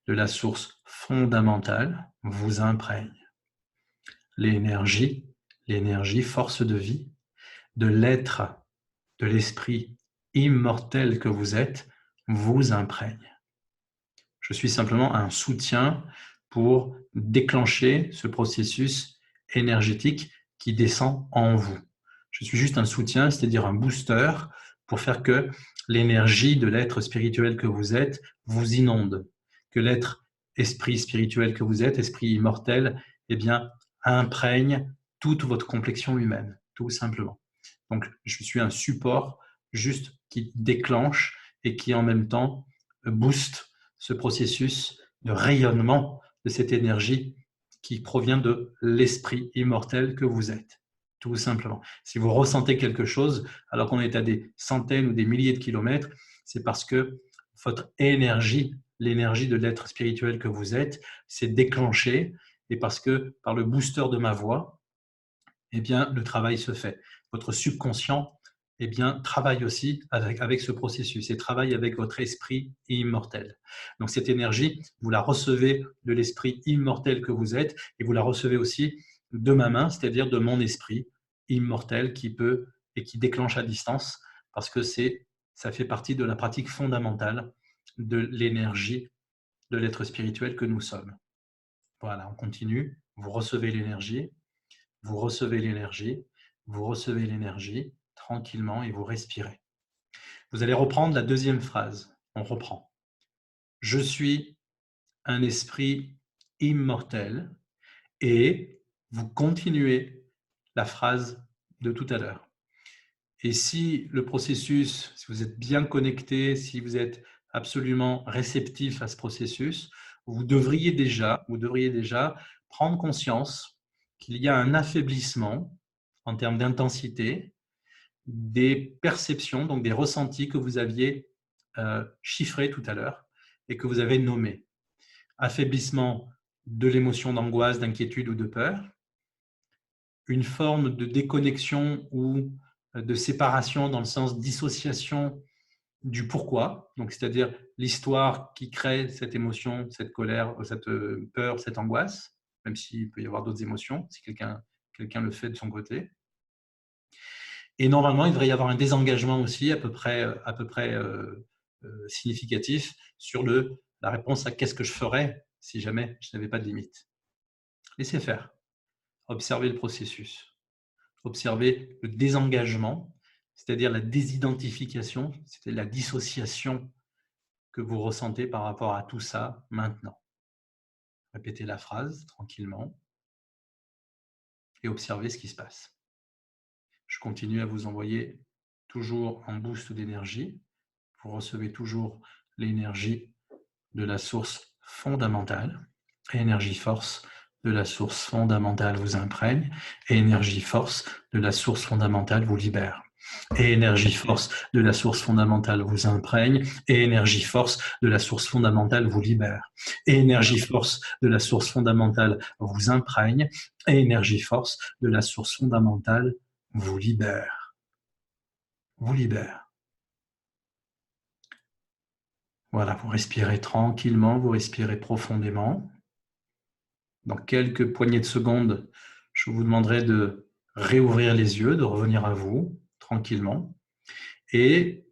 de la source fondamentale vous imprègne. L'énergie force de vie de l'être, de l'esprit immortel que vous êtes, vous imprègne. Je suis simplement un soutien pour déclencher ce processus énergétique qui descend en vous. Je suis juste un soutien, c'est-à-dire un booster pour faire que l'énergie de l'être spirituel que vous êtes vous inonde, que l'être esprit spirituel que vous êtes, esprit immortel, eh bien, imprègne toute votre complexion humaine, tout simplement. Donc, je suis un support juste qui déclenche et qui en même temps booste ce processus de rayonnement de cette énergie qui provient de l'esprit immortel que vous êtes, tout simplement. Si vous ressentez quelque chose, alors qu'on est à des centaines ou des milliers de kilomètres, c'est parce que votre énergie, l'énergie de l'être spirituel que vous êtes, s'est déclenchée et parce que par le booster de ma voix, eh bien, le travail se fait. Votre subconscient eh bien, travaille aussi avec ce processus et travaille avec votre esprit immortel. Donc cette énergie, vous la recevez de l'esprit immortel que vous êtes et vous la recevez aussi de ma main, c'est-à-dire de mon esprit immortel qui peut et qui déclenche à distance parce que ça fait partie de la pratique fondamentale de l'énergie de l'être spirituel que nous sommes. Voilà, on continue. Vous recevez l'énergie, vous recevez l'énergie, vous recevez l'énergie tranquillement et vous respirez. Vous allez reprendre la deuxième phrase. On reprend. Je suis un esprit immortel et vous continuez la phrase de tout à l'heure. Et si le processus, si vous êtes bien connecté, si vous êtes absolument réceptif à ce processus, vous devriez déjà prendre conscience qu'il y a un affaiblissement en termes d'intensité des perceptions, donc des ressentis que vous aviez chiffrés tout à l'heure et que vous avez nommés. Affaiblissement de l'émotion d'angoisse, d'inquiétude ou de peur, une forme de déconnexion ou de séparation dans le sens dissociation du pourquoi, donc c'est-à-dire l'histoire qui crée cette émotion, cette colère, cette peur, cette angoisse, même s'il peut y avoir d'autres émotions, si quelqu'un le fait de son côté. Et normalement, il devrait y avoir un désengagement aussi à peu près significatif sur la réponse à qu'est-ce que je ferais si jamais je n'avais pas de limite. Laissez faire. Observez le processus. Observez le désengagement, c'est-à-dire la désidentification, c'est-à-dire la dissociation que vous ressentez par rapport à tout ça maintenant. Répétez la phrase tranquillement et observez ce qui se passe. Je continue à vous envoyer toujours un boost d'énergie. Vous recevez toujours l'énergie de la source fondamentale. Et énergie force de la source fondamentale vous imprègne. Et énergie force de la source fondamentale vous libère. Et énergie force de la source fondamentale vous imprègne. Et énergie force de la source fondamentale vous libère. Et énergie force de la source fondamentale vous imprègne. Et énergie force de la source fondamentale vous libère. Vous libère. Voilà, vous respirez tranquillement, vous respirez profondément. Dans quelques poignées de secondes, je vous demanderai de réouvrir les yeux, de revenir à vous tranquillement. Et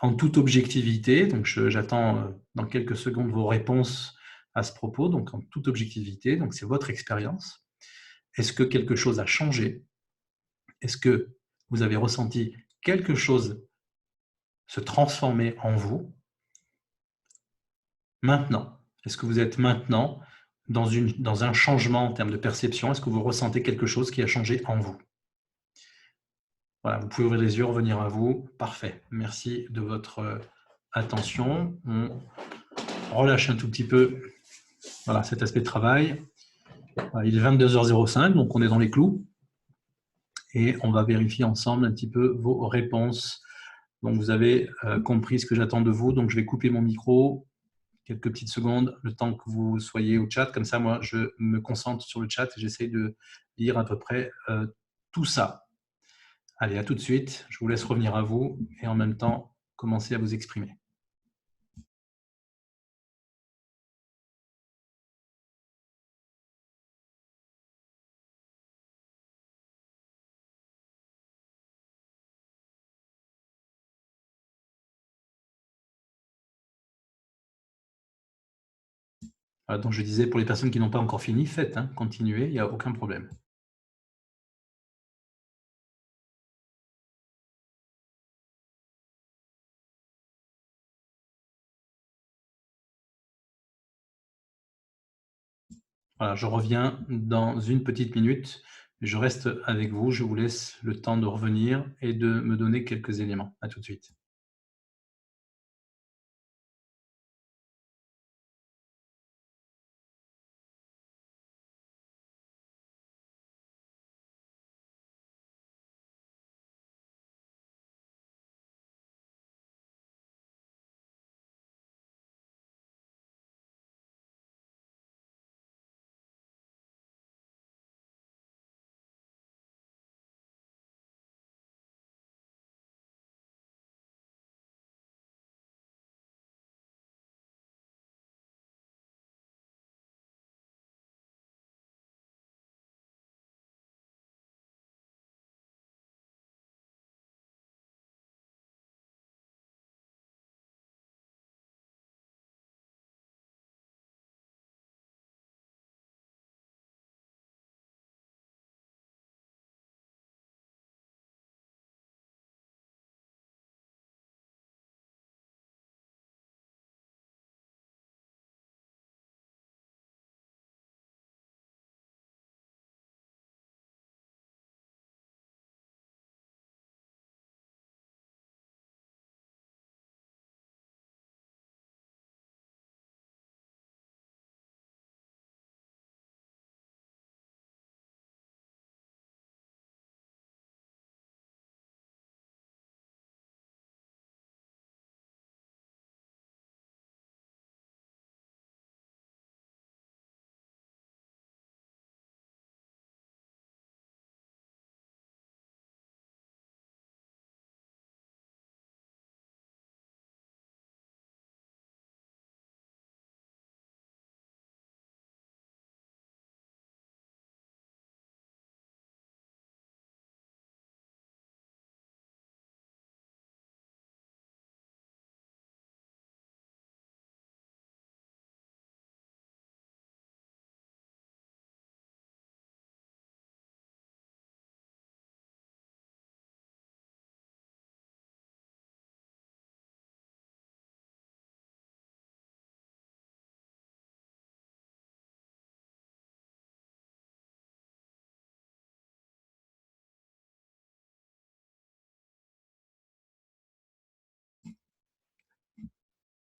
en toute objectivité, donc j'attends dans quelques secondes vos réponses à ce propos, donc en toute objectivité, donc c'est votre expérience. Est-ce que quelque chose a changé? Est-ce que vous avez ressenti quelque chose se transformer en vous maintenant? Est-ce que vous êtes maintenant dans un changement en termes de perception? Est-ce que vous ressentez quelque chose qui a changé en vous? Voilà, vous pouvez ouvrir les yeux, revenir à vous. Parfait. Merci de votre attention. On relâche un tout petit peu voilà, cet aspect de travail. Voilà, il est 22h05, donc on est dans les clous. Et on va vérifier ensemble un petit peu vos réponses. Donc vous avez compris ce que j'attends de vous. Donc je vais couper mon micro quelques petites secondes, le temps que vous soyez au chat. Comme ça, moi, je me concentre sur le chat et j'essaie de lire à peu près tout ça. Allez, à tout de suite. Je vous laisse revenir à vous et en même temps, commencer à vous exprimer. Voilà, donc je disais, pour les personnes qui n'ont pas encore fini, faites, hein, continuez, il n'y a aucun problème. Voilà, je reviens dans une petite minute. Je reste avec vous, je vous laisse le temps de revenir et de me donner quelques éléments. À tout de suite.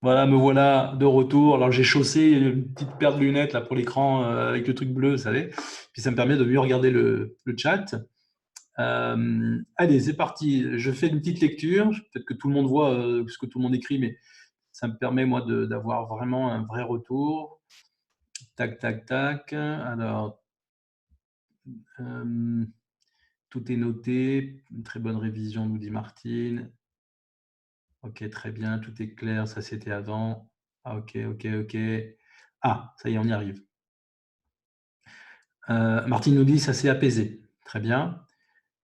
Voilà, me voilà de retour. Alors, j'ai chaussé une petite paire de lunettes là, pour l'écran avec le truc bleu, vous savez. Puis, ça me permet de mieux regarder le chat. Allez, c'est parti. Je fais une petite lecture. Peut-être que tout le monde voit ce que tout le monde écrit, mais ça me permet, moi, d'avoir vraiment un vrai retour. Tac, tac, tac. Alors, tout est noté. Une très bonne révision, nous dit Martine. Ok, très bien. Tout est clair. Ça, c'était avant. Ah, ok, ok, ok. Ah, ça y est, on y arrive. Martine nous dit ça s'est apaisé. Très bien.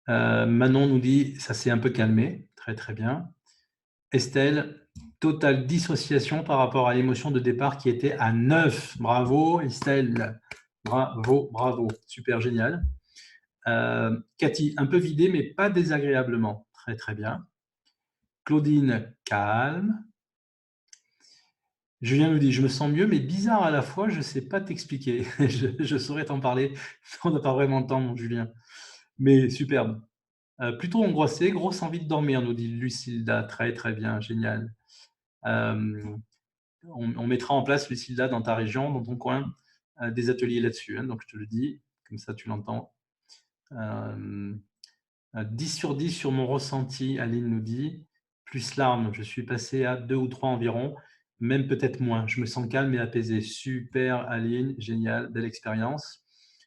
Manon nous dit ça s'est un peu calmé. Très, très bien. Estelle, totale dissociation par rapport à l'émotion de départ qui était à 9. Bravo, Estelle. Bravo, bravo. Super, génial. Cathy, un peu vidé, mais pas désagréablement. Très, très bien. Claudine, calme. Julien nous dit, je me sens mieux, mais bizarre à la fois, je ne sais pas t'expliquer. Je saurais t'en parler. On n'a pas vraiment le temps, mon Julien. Mais superbe. Plutôt angoissé, grosse envie de dormir, nous dit Lucilda. Très, très bien, génial. On mettra en place, Lucilda, dans ta région, dans ton coin, des ateliers là-dessus. Hein, donc, je te le dis, comme ça, tu l'entends. 10 sur 10 sur mon ressenti, Aline nous dit. Plus larmes, je suis passé à 2 ou 3 environ, même peut-être moins. Je me sens calme et apaisé. Super, Aline, génial, belle expérience.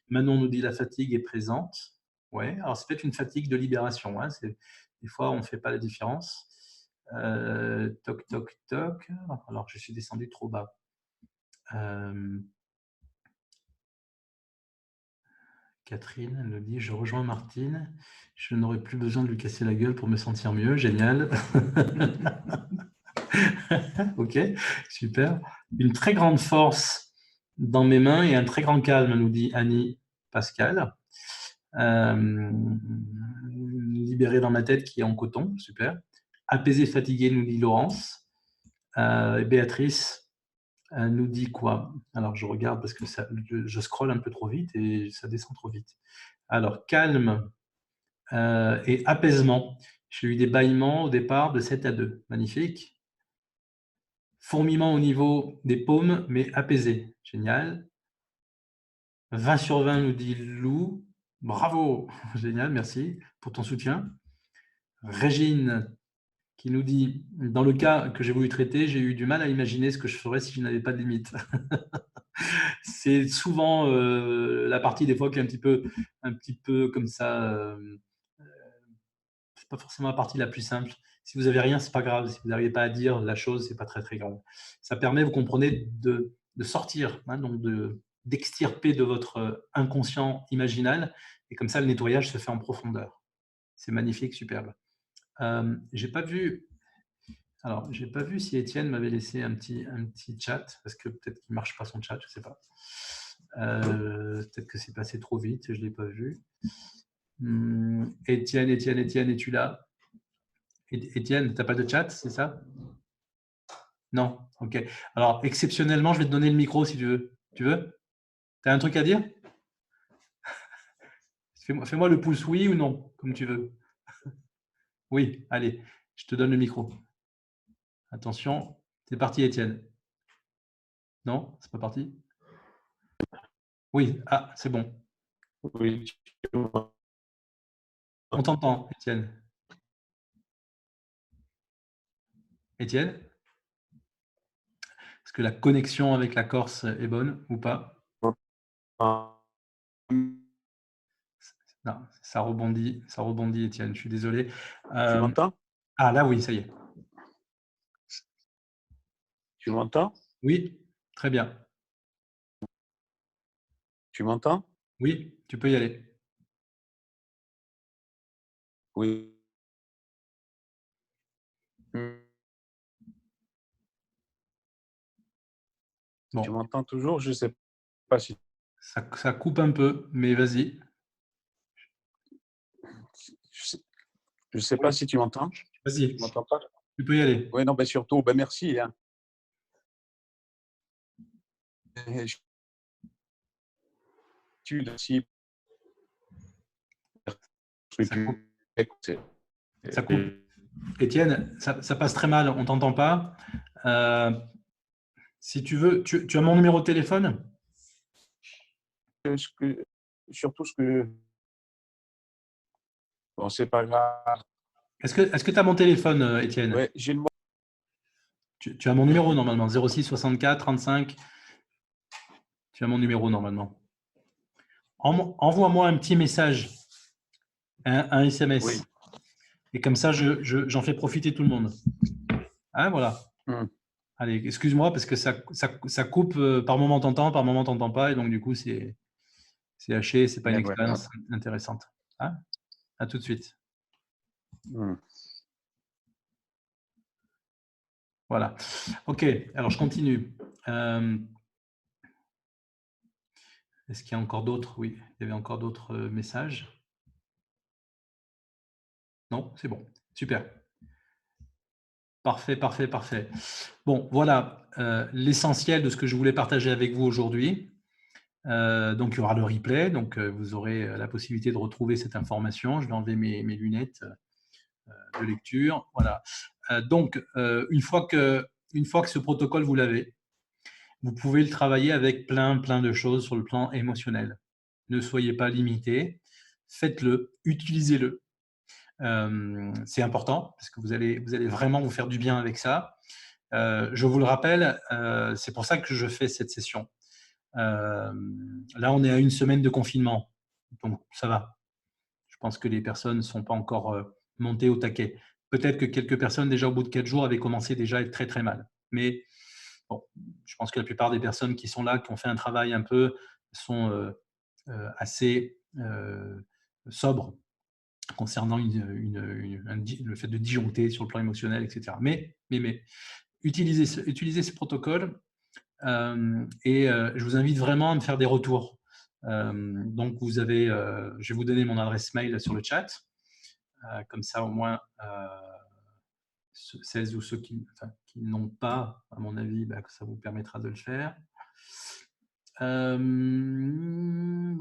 Manon nous dit la fatigue est présente. Ouais, alors c'est peut-être une fatigue de libération. Hein, des fois, on ne fait pas la différence. Toc, toc, toc. Alors, je suis descendu trop bas. Catherine, elle nous dit, je rejoins Martine. Je n'aurai plus besoin de lui casser la gueule pour me sentir mieux. Génial. Ok, super. Une très grande force dans mes mains et un très grand calme, nous dit Annie Pascal. Libéré dans ma tête qui est en coton, super. Apaisé, fatigué, nous dit Laurence. Béatrice nous dit quoi? Alors, je regarde parce que je scrolle un peu trop vite et ça descend trop vite. Alors, calme et apaisement. J'ai eu des bâillements au départ de 7 à 2. Magnifique. Fourmillement au niveau des paumes, mais apaisé. Génial. 20 sur 20, nous dit Lou. Bravo. Génial, merci pour ton soutien. Régine, qui nous dit, dans le cas que j'ai voulu traiter, j'ai eu du mal à imaginer ce que je ferais si je n'avais pas de limite. C'est souvent la partie des fois qui est un petit peu comme ça. C'est pas forcément la partie la plus simple. Si vous n'avez rien, c'est pas grave. Si vous n'arrivez pas à dire la chose, c'est pas très très grave. Ça permet, vous comprenez, de sortir, hein, donc d'extirper de votre inconscient imaginal, et comme ça, le nettoyage se fait en profondeur. C'est magnifique, superbe. J'ai pas vu. Alors, j'ai pas vu si Étienne m'avait laissé un petit chat, parce que peut-être qu'il marche pas son chat, je sais pas. Peut-être que c'est passé trop vite, je l'ai pas vu. Étienne, es-tu là? Étienne, tu n'as pas de chat, c'est ça? Non? Ok. Alors, exceptionnellement, je vais te donner le micro si tu veux. Tu veux? Tu as un truc à dire? Fais-moi le pouce oui ou non, comme tu veux. Oui, allez, je te donne le micro. Attention, c'est parti, Étienne. Non? C'est pas parti? Oui, ah, c'est bon. Oui, On t'entend, Étienne. Étienne? Est-ce que la connexion avec la Corse est bonne ou pas? Non, ça rebondit, Étienne, je suis désolé. Tu m'entends? Ah là, oui, ça y est. Tu m'entends? Oui, très bien. Tu m'entends? Oui, tu peux y aller. Oui. Tu Bon, m'entends toujours? Je ne sais pas si. ça coupe un peu, mais vas-y. Je sais pas si tu m'entends. Vas-y, Tu m'entends pas? tu peux y aller. Oui, non, ben surtout, ben merci. Hein. Si. Ça coupe. Ça coupe. Étienne, ça passe très mal, on t'entend pas. Euh, si tu veux, tu as mon numéro de téléphone? Ce que, surtout ce que. Bon, c'est pas grave. Est-ce que tu as mon téléphone, Étienne? Ouais, j'ai le. Tu as mon numéro normalement, 06 64 35. Tu as mon numéro normalement. Envoie-moi un petit message, un SMS. Oui. Et comme ça, j'en fais profiter tout le monde. Hein, voilà. Hum. Allez, excuse-moi parce que ça coupe par moment t'entends, par moment t'entends pas. Et donc, du coup, c'est haché, c'est pas une Et voilà. expérience intéressante. Hein, à tout de suite. Hum. Voilà. OK, alors je continue. Est-ce qu'il y a encore d'autres? Oui, il y avait encore d'autres messages. Non, c'est bon. Super. Parfait, parfait, parfait. Bon, voilà l'essentiel de ce que je voulais partager avec vous aujourd'hui. Donc, il y aura le replay. Donc, vous aurez la possibilité de retrouver cette information. Je vais enlever mes lunettes de lecture. Voilà. Donc, une fois que ce protocole, vous l'avez, vous pouvez le travailler avec plein de choses sur le plan émotionnel. Ne soyez pas limité. Faites-le, utilisez-le. C'est important parce que vous allez vraiment vous faire du bien avec ça. Je vous le rappelle, c'est pour ça que je fais cette session. Là, on est à une semaine de confinement, donc ça va. Je pense que les personnes ne sont pas encore montées au taquet. Peut-être que quelques personnes, déjà au bout de 4 jours, avaient commencé déjà à être très, très mal. Mais bon, je pense que la plupart des personnes qui sont là, qui ont fait un travail un peu, sont assez sobres concernant le fait de disjoncter sur le plan émotionnel, etc. Mais utilisez ce protocole et je vous invite vraiment à me faire des retours. Donc, je vais vous donner mon adresse mail sur le chat. Comme ça, au moins, celles ou ceux qui n'ont pas, à mon avis, ça vous permettra de le faire. Dans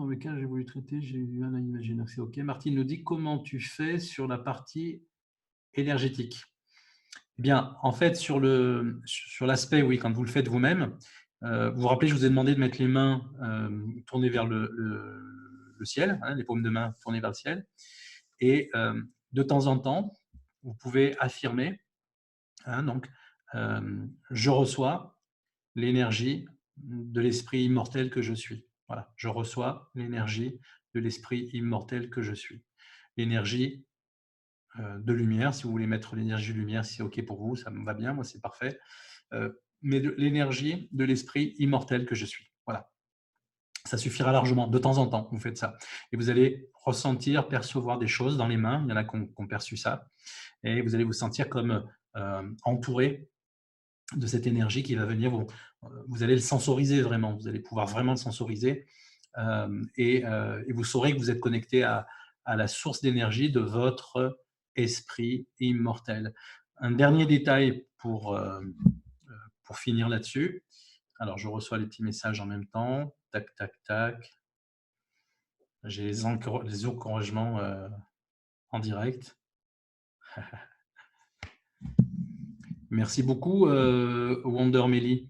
le cas j'ai voulu traiter, j'ai eu du mal à imaginer. C'est OK. Martine nous dit comment tu fais sur la partie énergétique. Eh bien, en fait, sur l'aspect, oui, quand vous le faites vous-même, vous vous rappelez, je vous ai demandé de mettre les mains tournées vers le ciel, hein, les paumes de main tournées vers le ciel. Et de temps en temps, vous pouvez affirmer, hein, donc, je reçois l'énergie de l'esprit immortel que je suis. Voilà, je reçois l'énergie de l'esprit immortel que je suis. L'énergie de lumière, si vous voulez mettre l'énergie de lumière, si c'est OK pour vous, ça me va bien, moi c'est parfait. Mais l'énergie de l'esprit immortel que je suis. Voilà. Ça suffira largement. De temps en temps, vous faites ça. Et vous allez ressentir, percevoir des choses dans les mains. Il y en a qui ont perçu ça. Et vous allez vous sentir comme entouré de cette énergie qui va venir. Vous allez le sensoriser vraiment. Vous allez pouvoir vraiment le sensoriser. Et vous saurez que vous êtes connecté à la source d'énergie de votre esprit immortel. Un dernier détail pour finir là-dessus. Alors, je reçois les petits messages en même temps. Tac, tac, tac. J'ai les encouragements en direct. Merci beaucoup, Wonder Melly.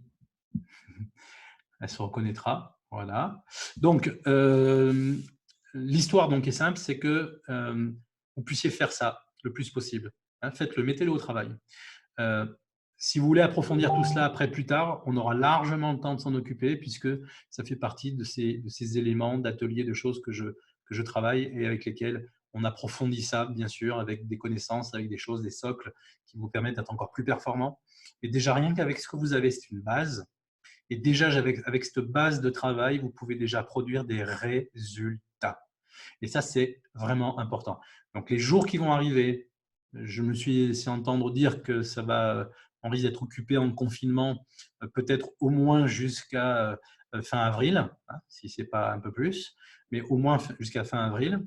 Elle se reconnaîtra. Voilà. Donc, l'histoire donc est simple, c'est que vous puissiez faire ça le plus possible. Hein, faites-le, mettez-le au travail. Si vous voulez approfondir tout cela après, plus tard, on aura largement le temps de s'en occuper puisque ça fait partie de ces éléments d'ateliers, de choses que je travaille et avec lesquels on approfondit ça, bien sûr, avec des connaissances, avec des choses, des socles qui vous permettent d'être encore plus performants. Et déjà, rien qu'avec ce que vous avez, c'est une base. Et déjà, avec cette base de travail, vous pouvez déjà produire des résultats. Et ça, c'est vraiment important. Donc, les jours qui vont arriver, je me suis laissé entendre dire que on risque d'être occupé en confinement, peut-être au moins jusqu'à fin avril, hein, si ce n'est pas un peu plus, mais au moins jusqu'à fin avril.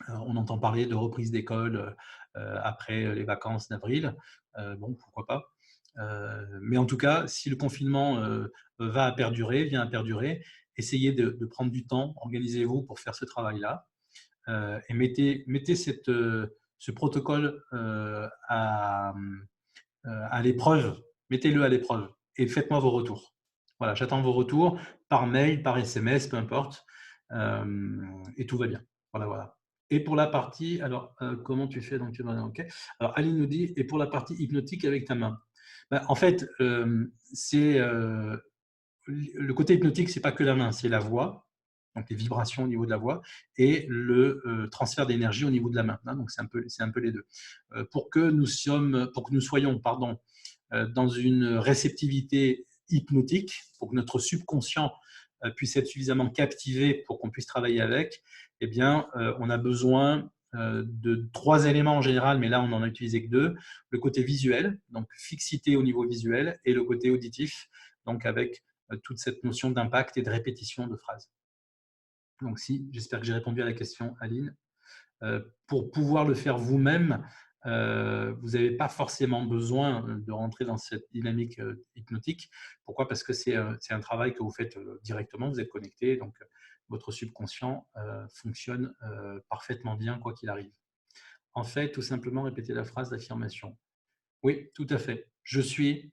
On entend parler de reprise d'école après les vacances d'avril. Bon, pourquoi pas. Mais en tout cas, si le confinement vient à perdurer, essayez de prendre du temps, organisez-vous pour faire ce travail-là et mettez ce protocole à l'épreuve. mettez-le à l'épreuve et faites-moi vos retours. Voilà, j'attends vos retours par mail, par SMS, peu importe, et tout va bien. Voilà, voilà. Et pour la partie, alors, comment tu fais? Donc, tu vas OK. Alors, Aline nous dit: «Et pour la partie hypnotique avec ta main?» Ben, en fait, c'est, le côté hypnotique, c'est pas que la main, c'est la voix, donc les vibrations au niveau de la voix et le transfert d'énergie au niveau de la main, hein, donc c'est un peu les deux. Pour que nous soyons pardon, dans une réceptivité hypnotique, pour que notre subconscient puisse être suffisamment captivé pour qu'on puisse travailler avec, eh bien, on a besoin de 3 éléments en général, mais là, on n'en a utilisé que 2. Le côté visuel, donc fixité au niveau visuel, et le côté auditif, donc avec toute cette notion d'impact et de répétition de phrases. Donc si, j'espère que j'ai répondu à la question, Aline. Pour pouvoir le faire vous-même, vous n'avez pas forcément besoin de rentrer dans cette dynamique hypnotique. Pourquoi? Parce que c'est un travail que vous faites directement, vous êtes connecté, donc votre subconscient fonctionne parfaitement bien quoi qu'il arrive. En fait, tout simplement répéter la phrase d'affirmation. Oui, tout à fait. Je suis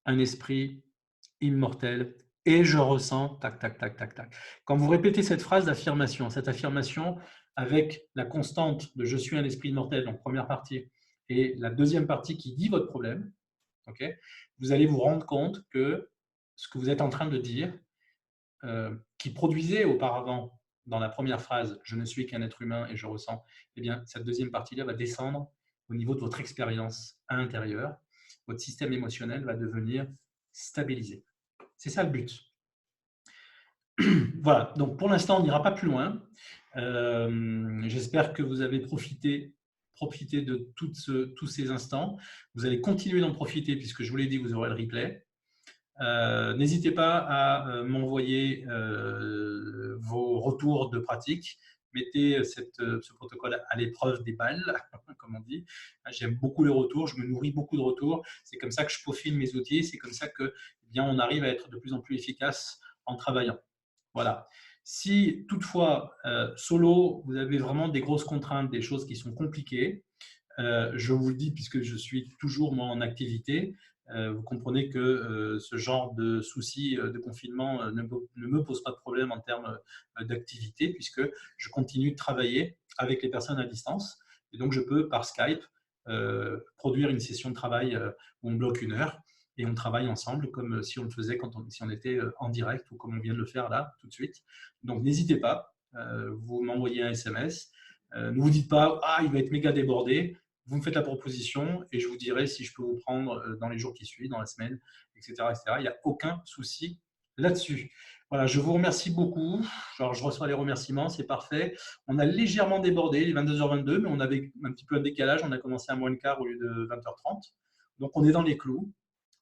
un esprit immortel et je ressens tac, tac, tac, tac, tac. Quand vous répétez cette affirmation avec la constante de je suis un esprit immortel, donc première partie, et la deuxième partie qui dit votre problème, ok, vous allez vous rendre compte que ce que vous êtes en train de dire, qui produisait auparavant dans la première phrase je ne suis qu'un être humain et je ressens, eh bien, cette deuxième partie-là va descendre au niveau de votre expérience à l'intérieur. Votre système émotionnel va devenir stabilisé. C'est ça le but. Voilà, donc pour l'instant, on n'ira pas plus loin. J'espère que vous avez profité de tous ces instants. Vous allez continuer d'en profiter puisque je vous l'ai dit, vous aurez le replay. N'hésitez pas à m'envoyer vos retours de pratique. Mettez ce protocole à l'épreuve des balles, comme on dit. J'aime beaucoup les retours, je me nourris beaucoup de retours. C'est comme ça que je peaufine mes outils, c'est comme ça que eh bien, on arrive à être de plus en plus efficace en travaillant. Voilà. Si toutefois, solo, vous avez vraiment des grosses contraintes, des choses qui sont compliquées, je vous le dis puisque je suis toujours moi en activité, vous comprenez que ce genre de soucis de confinement ne me pose pas de problème en termes d'activité puisque je continue de travailler avec les personnes à distance et donc je peux par Skype produire une session de travail où on bloque 1 heure et on travaille ensemble comme si on le faisait si on était en direct ou comme on vient de le faire là tout de suite. Donc n'hésitez pas, vous m'envoyez un SMS. Ne vous dites pas « Ah, il va être méga débordé ». Vous me faites la proposition et je vous dirai si je peux vous prendre dans les jours qui suivent, dans la semaine, etc. etc. Il n'y a aucun souci là-dessus. Voilà, je vous remercie beaucoup. Genre, je reçois les remerciements, c'est parfait. On a légèrement débordé, les 22h22, mais on avait un petit peu un décalage. On a commencé à moins le quart au lieu de 20h30. Donc, on est dans les clous.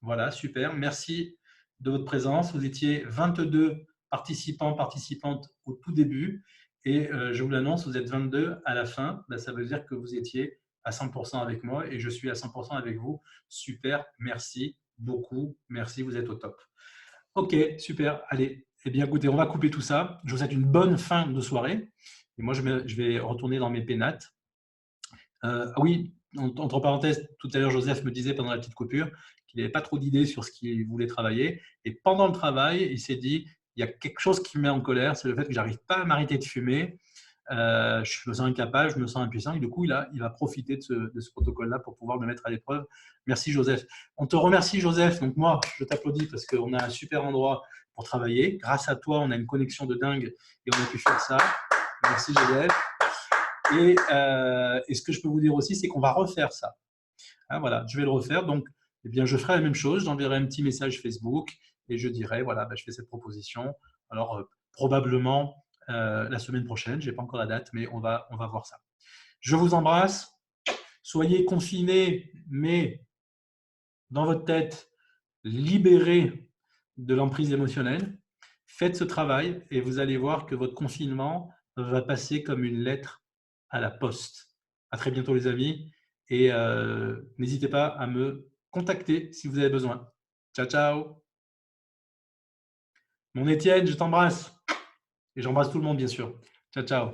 Voilà, super. Merci de votre présence. Vous étiez 22 participants, participantes au tout début. Et je vous l'annonce, vous êtes 22 à la fin. Ben, ça veut dire que vous étiez à 100% avec moi et je suis à 100% avec vous. Super, merci beaucoup. Merci, vous êtes au top. Ok, super. Allez, eh bien écoutez, on va couper tout ça. Je vous souhaite une bonne fin de soirée. Et moi, je vais retourner dans mes pénates. Oui, entre parenthèses, tout à l'heure, Joseph me disait pendant la petite coupure qu'il n'avait pas trop d'idées sur ce qu'il voulait travailler. Et pendant le travail, il s'est dit, il y a quelque chose qui me met en colère, c'est le fait que j'arrive pas à m'arrêter de fumer. Je me sens incapable, je me sens impuissant. Et du coup, il va profiter de ce protocole-là pour pouvoir me mettre à l'épreuve. Merci, Joseph. On te remercie, Joseph. Donc moi, je t'applaudis parce qu'on a un super endroit pour travailler. Grâce à toi, on a une connexion de dingue et on a pu faire ça. Merci, Joseph. Et ce que je peux vous dire aussi, c'est qu'on va refaire ça. Hein, voilà, je vais le refaire. Donc, eh bien, je ferai la même chose. J'enverrai un petit message Facebook et je dirai, voilà, ben, je fais cette proposition. Alors, probablement la semaine prochaine. Je n'ai pas encore la date, mais on va voir ça. Je vous embrasse. Soyez confinés, mais dans votre tête, libérés de l'emprise émotionnelle. Faites ce travail et vous allez voir que votre confinement va passer comme une lettre à la poste. À très bientôt les amis et n'hésitez pas à me contacter si vous avez besoin. Ciao, ciao. Mon Étienne, je t'embrasse. Et j'embrasse tout le monde bien sûr. Ciao, ciao.